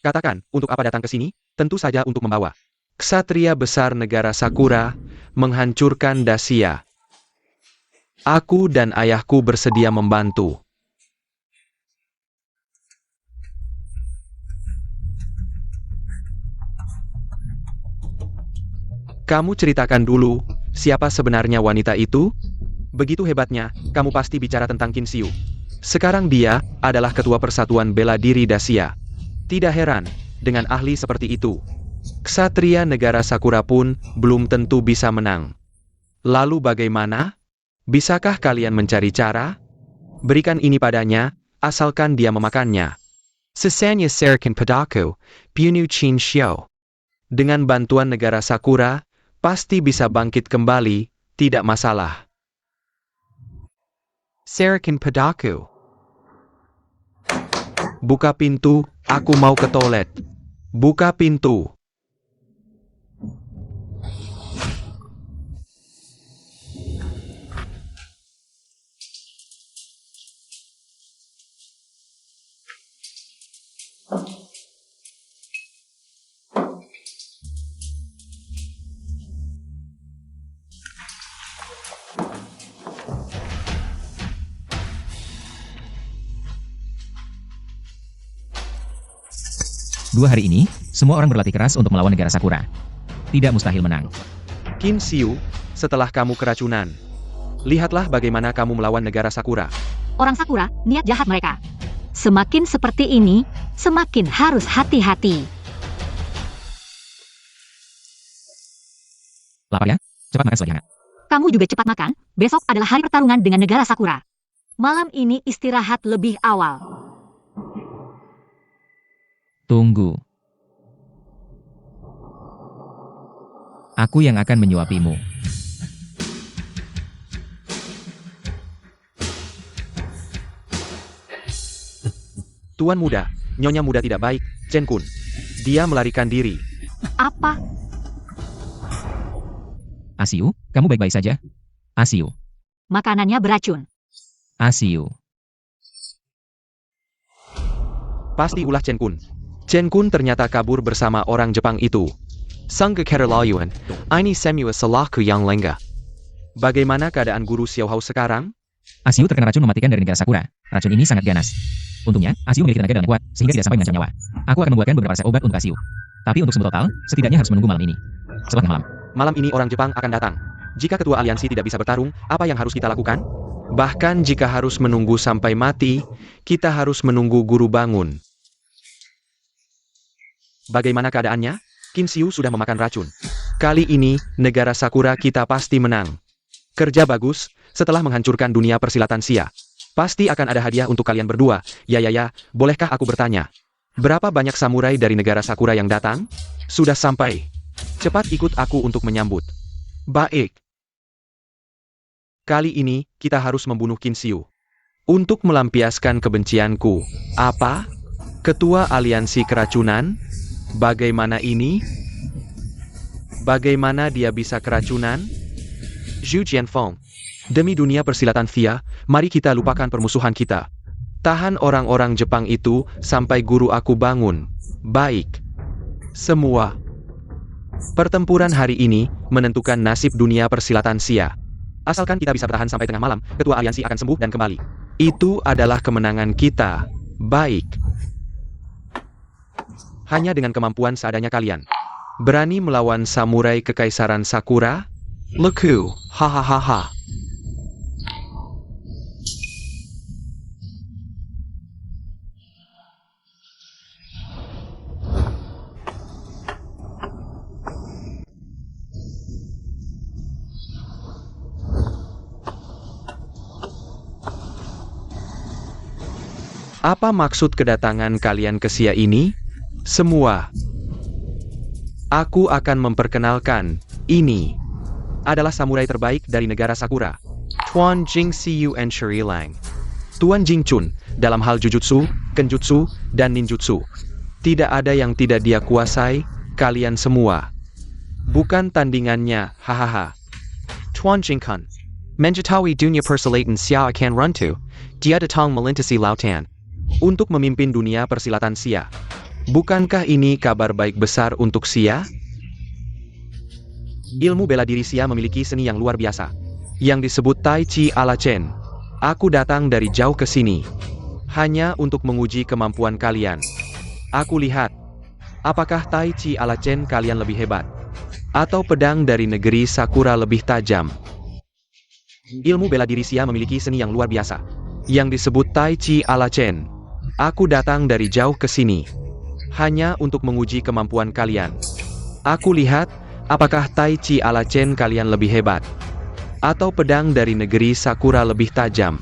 Katakan, untuk apa datang ke sini? Tentu saja untuk membawa ksatria besar negara Sakura, menghancurkan Dacia. Aku dan ayahku bersedia membantu. Kamu ceritakan dulu, siapa sebenarnya wanita itu? Begitu hebatnya, kamu pasti bicara tentang Qin Xiu. Sekarang dia adalah ketua Persatuan Bela Diri Dacia. Tidak heran, dengan ahli seperti itu, ksatria negara Sakura pun belum tentu bisa menang. Lalu bagaimana? Bisakah kalian mencari cara? Berikan ini padanya, asalkan dia memakannya. Sesanya serkan padaku, Punu Qin Xiao. Dengan bantuan negara Sakura, pasti bisa bangkit kembali, tidak masalah. Serkan padaku. Buka pintu, aku mau ke toilet. Buka pintu. 2 hari ini, semua orang berlatih keras untuk melawan negara Sakura. Tidak mustahil menang. Qin Xiu, setelah kamu keracunan, lihatlah bagaimana kamu melawan negara Sakura. Orang Sakura, niat jahat mereka. Semakin seperti ini, semakin harus hati-hati. Lapar ya? Cepat makan selagi hangat. Kamu juga cepat makan, besok adalah hari pertarungan dengan negara Sakura. Malam ini istirahat lebih awal. Tunggu. Aku yang akan menyuapimu. Tuan muda, nyonya muda tidak baik, Chen Kun. Dia melarikan diri. Apa? Asiu, kamu baik-baik saja? Asiu. Makanannya beracun. Asiu. Pasti ulah Chen Kun. Chen Kun ternyata kabur bersama orang Jepang itu. Sang kekerlayuan, ini semua salahku yang lengah. Bagaimana keadaan guru Xiao Hao sekarang? Asiu terkena racun mematikan dari negara Sakura. Racun ini sangat ganas. Untungnya, Asiu memiliki tenaga dalam yang kuat, sehingga tidak sampai mengancam nyawa. Aku akan membuatkan beberapa resep obat untuk Asiu. Tapi untuk sembuh total, setidaknya harus menunggu malam ini. Setelah malam. Malam ini orang Jepang akan datang. Jika ketua aliansi tidak bisa bertarung, apa yang harus kita lakukan? Bahkan jika harus menunggu sampai mati, kita harus menunggu guru bangun. Bagaimana keadaannya? Qin Xiu sudah memakan racun. Kali ini, negara Sakura kita pasti menang. Kerja bagus, setelah menghancurkan dunia persilatan Xia. Pasti akan ada hadiah untuk kalian berdua. Ya, bolehkah aku bertanya? Berapa banyak samurai dari negara Sakura yang datang? Sudah sampai. Cepat ikut aku untuk menyambut. Baik. Kali ini, kita harus membunuh Qin Xiu. Untuk melampiaskan kebencianku. Apa? Ketua aliansi keracunan? Bagaimana ini? Bagaimana dia bisa keracunan? Zhu Jianfeng. Demi dunia persilatan Xia, mari kita lupakan permusuhan kita. Tahan orang-orang Jepang itu sampai guru aku bangun. Baik. Semua. Pertempuran hari ini menentukan nasib dunia persilatan Xia. Asalkan kita bisa bertahan sampai tengah malam, ketua aliansi akan sembuh dan kembali. Itu adalah kemenangan kita. Baik. Hanya dengan kemampuan seadanya kalian. Berani melawan samurai kekaisaran Sakura? Leku, hahaha. Apa maksud kedatangan kalian ke Xia ini? Semua. Aku akan memperkenalkan, ini adalah samurai terbaik dari negara Sakura. Tuan Jing Xiu and Shuri Lang. Tuan Jing Chun, dalam hal jujutsu, kenjutsu, dan ninjutsu. Tidak ada yang tidak dia kuasai, kalian semua. Bukan tandingannya, hahaha. Tuan Jing Kun. Menjetawi dunia persilatan Xia akan runtu, dia datang melintasi lautan. Untuk memimpin dunia persilatan Xia. Bukankah ini kabar baik besar untuk Xia? Ilmu bela diri Xia memiliki seni yang luar biasa. Yang disebut Tai Chi ala Chen. Aku datang dari jauh ke sini. Hanya untuk menguji kemampuan kalian. Aku lihat. Apakah Tai Chi ala Chen kalian lebih hebat? Atau pedang dari negeri Sakura lebih tajam? Ilmu bela diri Xia memiliki seni yang luar biasa. Yang disebut Tai Chi ala Chen. Aku datang dari jauh ke sini. Hanya untuk menguji kemampuan kalian. Aku lihat, apakah Tai Chi ala Chen kalian lebih hebat? Atau pedang dari negeri Sakura lebih tajam?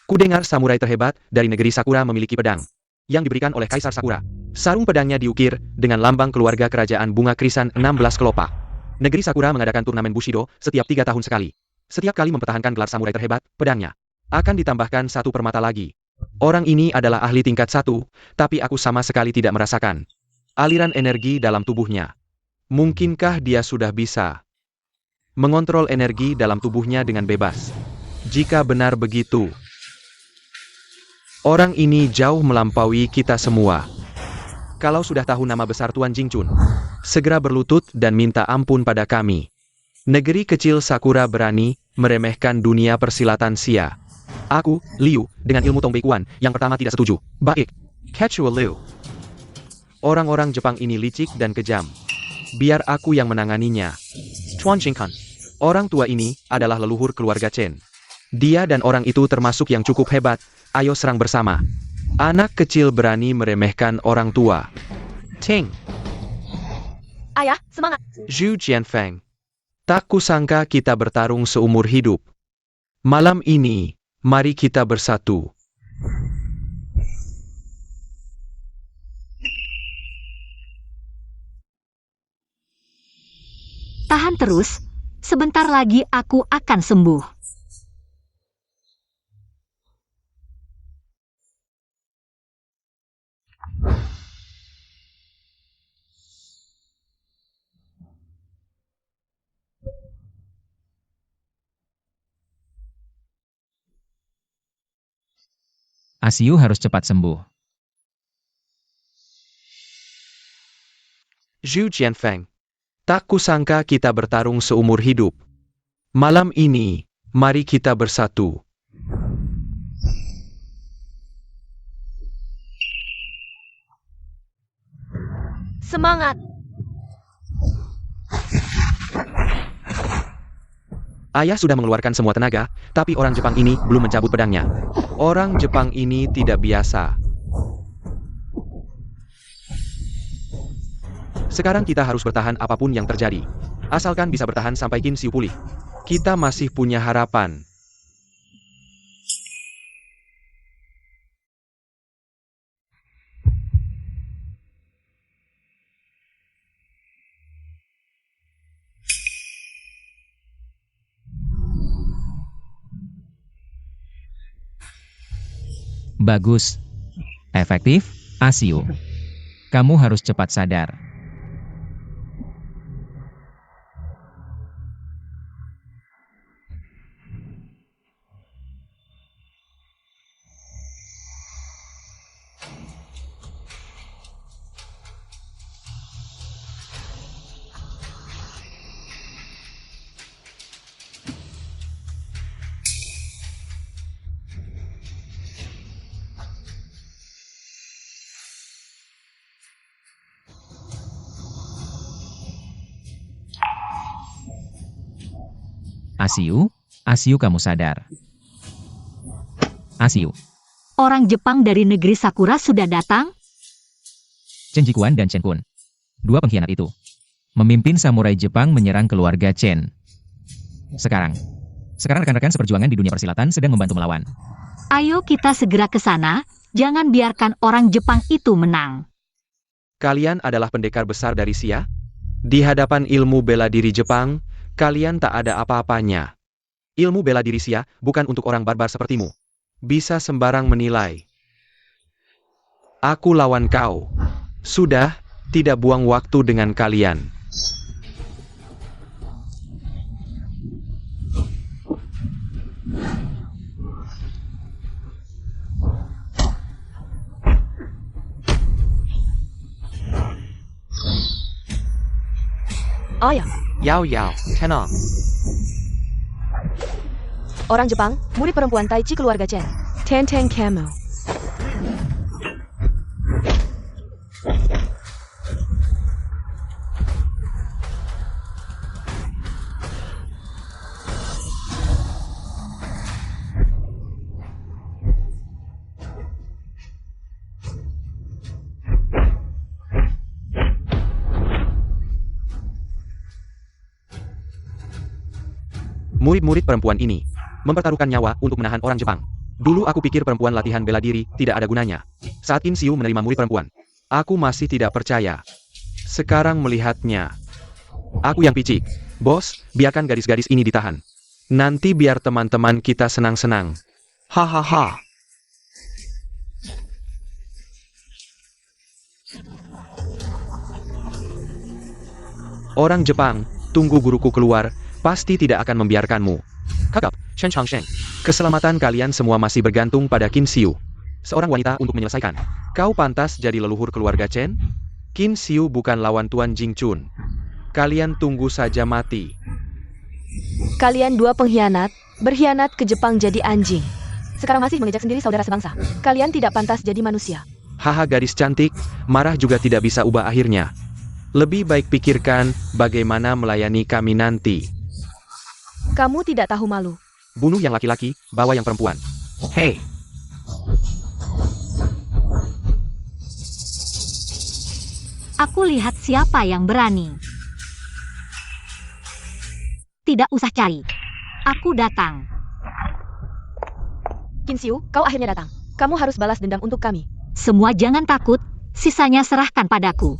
Kudengar samurai terhebat dari negeri Sakura memiliki pedang. Yang diberikan oleh Kaisar Sakura. Sarung pedangnya diukir dengan lambang keluarga kerajaan bunga krisan 16 kelopak. Negeri Sakura mengadakan turnamen Bushido setiap 3 tahun sekali. Setiap kali mempertahankan gelar samurai terhebat, pedangnya akan ditambahkan 1 permata lagi. Orang ini adalah ahli tingkat 1, tapi aku sama sekali tidak merasakan aliran energi dalam tubuhnya. Mungkinkah dia sudah bisa mengontrol energi dalam tubuhnya dengan bebas? Jika benar begitu, orang ini jauh melampaui kita semua. Kalau sudah tahu nama besar Tuan Jingchun, segera berlutut dan minta ampun pada kami. Negeri kecil Sakura berani meremehkan dunia persilatan Xia. Aku, Liu, dengan ilmu Tongbei Kuan, yang pertama tidak setuju. Baik. Quechua Liu. Orang-orang Jepang ini licik dan kejam. Biar aku yang menanganinya. Chuan Xingkan. Orang tua ini adalah leluhur keluarga Chen. Dia dan orang itu termasuk yang cukup hebat. Ayo serang bersama. Anak kecil berani meremehkan orang tua. Ting. Ayah, semangat. Zhu Jianfeng. Tak kusangka kita bertarung seumur hidup. Malam ini, mari kita bersatu. Tahan terus, sebentar lagi aku akan sembuh. Asiu harus cepat sembuh. Zhu Jianfeng. Tak kusangka kita bertarung seumur hidup. Malam ini, mari kita bersatu. Semangat. Ayah sudah mengeluarkan semua tenaga, tapi orang Jepang ini belum mencabut pedangnya. Orang Jepang ini tidak biasa. Sekarang kita harus bertahan apapun yang terjadi. Asalkan bisa bertahan sampai Qin Xiu pulih. Kita masih punya harapan. Bagus. Efektif, Asiu. Kamu harus cepat sadar. Asiu kamu sadar. Asiu, Orang Jepang dari negeri Sakura sudah datang? Chen Jikuan dan Chen Kun. Dua pengkhianat itu. Memimpin samurai Jepang menyerang keluarga Chen. Sekarang rekan-rekan seperjuangan di dunia persilatan sedang membantu melawan. Ayo kita segera ke sana, jangan biarkan orang Jepang itu menang. Kalian adalah pendekar besar dari Xia? Di hadapan ilmu bela diri Jepang, kalian tak ada apa-apanya. Ilmu bela diri Xia bukan untuk orang barbar sepertimu. Bisa sembarang menilai. Aku lawan kau. Sudah, tidak buang waktu dengan kalian. Ayah, Yao Yao, tenang. orang Jepang, murid perempuan Tai Chi keluarga Chen. Ten Camo. Murid-murid perempuan ini mempertaruhkan nyawa untuk menahan orang Jepang. Dulu aku pikir perempuan latihan bela diri tidak ada gunanya. Saat Qin Xiu menerima murid perempuan, aku masih tidak percaya. Sekarang melihatnya, aku yang picik. Bos, biarkan gadis-gadis ini ditahan. Nanti biar teman-teman kita senang-senang. Hahaha. Orang Jepang, tunggu guruku keluar. Pasti tidak akan membiarkanmu. Kakak, Shen Changsheng. Keselamatan kalian semua masih bergantung pada Qin Xiu. Seorang wanita untuk menyelesaikan. Kau pantas jadi leluhur keluarga Chen? Qin Xiu bukan lawan Tuan Jing Chun. Kalian tunggu saja mati. Kalian dua pengkhianat, berkhianat ke Jepang jadi anjing. Sekarang masih mengejek sendiri saudara sebangsa. Kalian tidak pantas jadi manusia. Haha gadis cantik, marah juga tidak bisa ubah akhirnya. Lebih baik pikirkan bagaimana melayani kami nanti. Kamu tidak tahu malu. Bunuh yang laki-laki, bawa yang perempuan. Hei, Aku lihat siapa yang berani. Tidak usah cari. Aku datang. Kinsiu, kau akhirnya datang. Kamu harus balas dendam untuk kami. Semua jangan takut, sisanya serahkan padaku.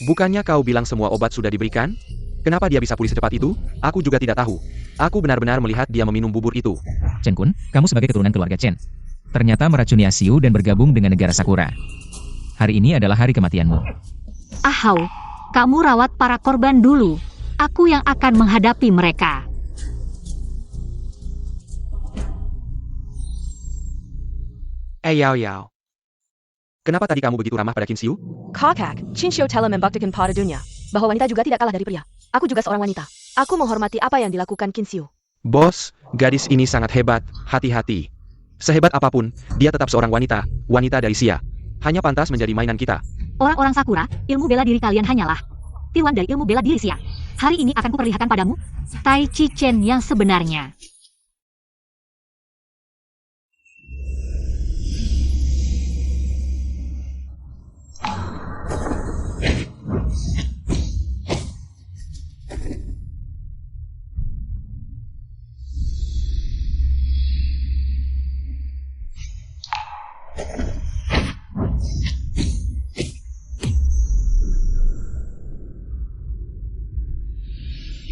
bukannya kau bilang semua obat sudah diberikan? Kenapa dia bisa pulih secepat itu? Aku juga tidak tahu. Aku benar-benar melihat dia meminum bubur itu. Chen Kun, kamu sebagai keturunan keluarga Chen. Ternyata meracuni Asiu dan bergabung dengan negara Sakura. Hari ini adalah hari kematianmu. Ahau, kamu rawat para korban dulu. Aku yang akan menghadapi mereka. Yao Yao. Kenapa tadi kamu begitu ramah pada Kinsiu? Kakak, Kinsiu telah membuktikan pada dunia bahwa wanita juga tidak kalah dari pria. Aku juga seorang wanita. Aku menghormati apa yang dilakukan Kinsiu. Bos, gadis ini sangat hebat, hati-hati. Sehebat apapun, dia tetap seorang wanita, wanita dari Xia. Hanya pantas menjadi mainan kita. Orang-orang Sakura, ilmu bela diri kalian hanyalah tiruan dari ilmu bela diri Xia. Hari ini akan kuperlihatkan padamu Tai Chi Chen yang sebenarnya.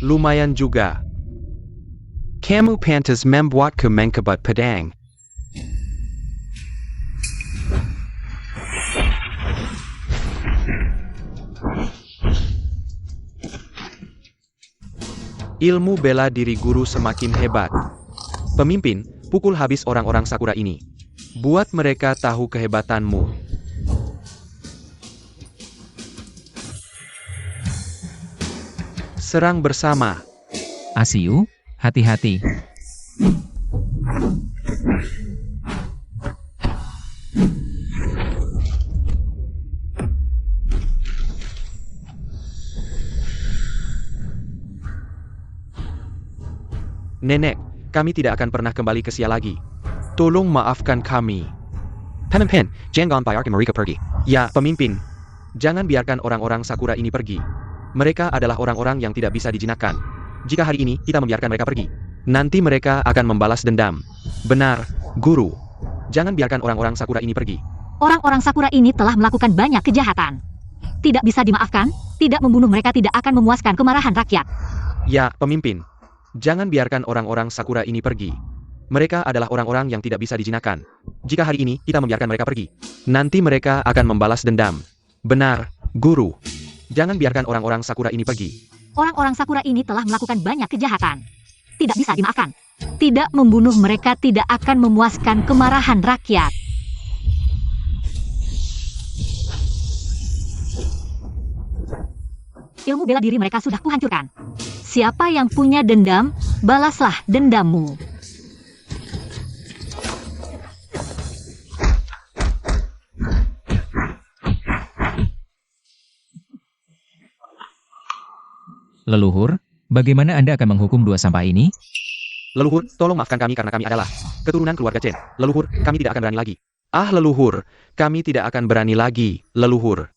Lumayan juga. Kamu pantas membuat kemenkebat pedang. Ilmu bela diri guru semakin hebat. Pemimpin, pukul habis orang-orang Sakura ini. Buat mereka tahu kehebatanmu. Serang bersama. Asiu, hati-hati. Nenek, kami tidak akan pernah kembali ke Xia lagi. Tolong maafkan kami. Pemimpin, jangan biarkan mereka pergi. Ya, pemimpin. Jangan biarkan orang-orang Sakura ini pergi. Mereka adalah orang-orang yang tidak bisa dijinakkan. Jika hari ini kita membiarkan mereka pergi, nanti mereka akan membalas dendam. Benar, guru. Jangan biarkan orang-orang Sakura ini pergi. Orang-orang Sakura ini telah melakukan banyak kejahatan. Tidak bisa dimaafkan, tidak membunuh mereka tidak akan memuaskan kemarahan rakyat. Ya, pemimpin. Jangan biarkan orang-orang Sakura ini pergi. Mereka adalah orang-orang yang tidak bisa dijinakkan. Jika hari ini kita membiarkan mereka pergi, nanti mereka akan membalas dendam. Benar, guru. Jangan biarkan orang-orang Sakura ini pergi. Orang-orang Sakura ini telah melakukan banyak kejahatan. Tidak bisa dimaafkan. Tidak membunuh mereka tidak akan memuaskan kemarahan rakyat. Ilmu bela diri mereka sudah kuhancurkan. Siapa yang punya dendam, balaslah dendammu. Leluhur, bagaimana Anda akan menghukum dua sampah ini? Leluhur, tolong maafkan kami karena kami adalah keturunan keluarga Chen. Leluhur, kami tidak akan berani lagi. Ah, leluhur, kami tidak akan berani lagi, leluhur.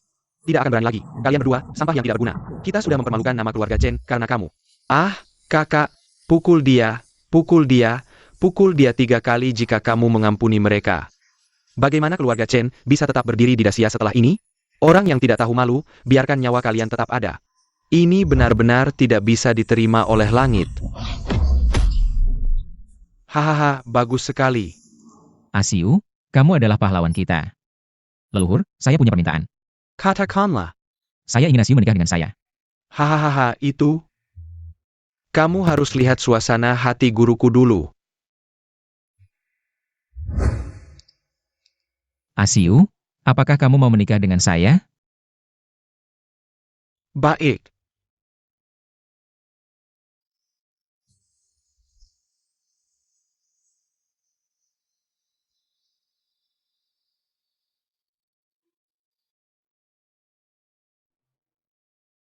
Tidak akan berani lagi. Kalian berdua, sampah yang tidak berguna. Kita sudah mempermalukan nama keluarga Chen karena kamu. Ah, kakak, pukul dia, pukul dia, pukul dia 3 kali jika kamu mengampuni mereka. Bagaimana keluarga Chen bisa tetap berdiri di Dacia setelah ini? Orang yang tidak tahu malu, biarkan nyawa kalian tetap ada. Ini benar-benar tidak bisa diterima oleh langit. Hahaha, bagus sekali. Asiu, kamu adalah pahlawan kita. Leluhur, saya punya permintaan. Katakanlah. Saya ingin Asiu menikah dengan saya. Hahaha, itu. Kamu harus lihat suasana hati guruku dulu. Asiu, apakah kamu mau menikah dengan saya? Baik.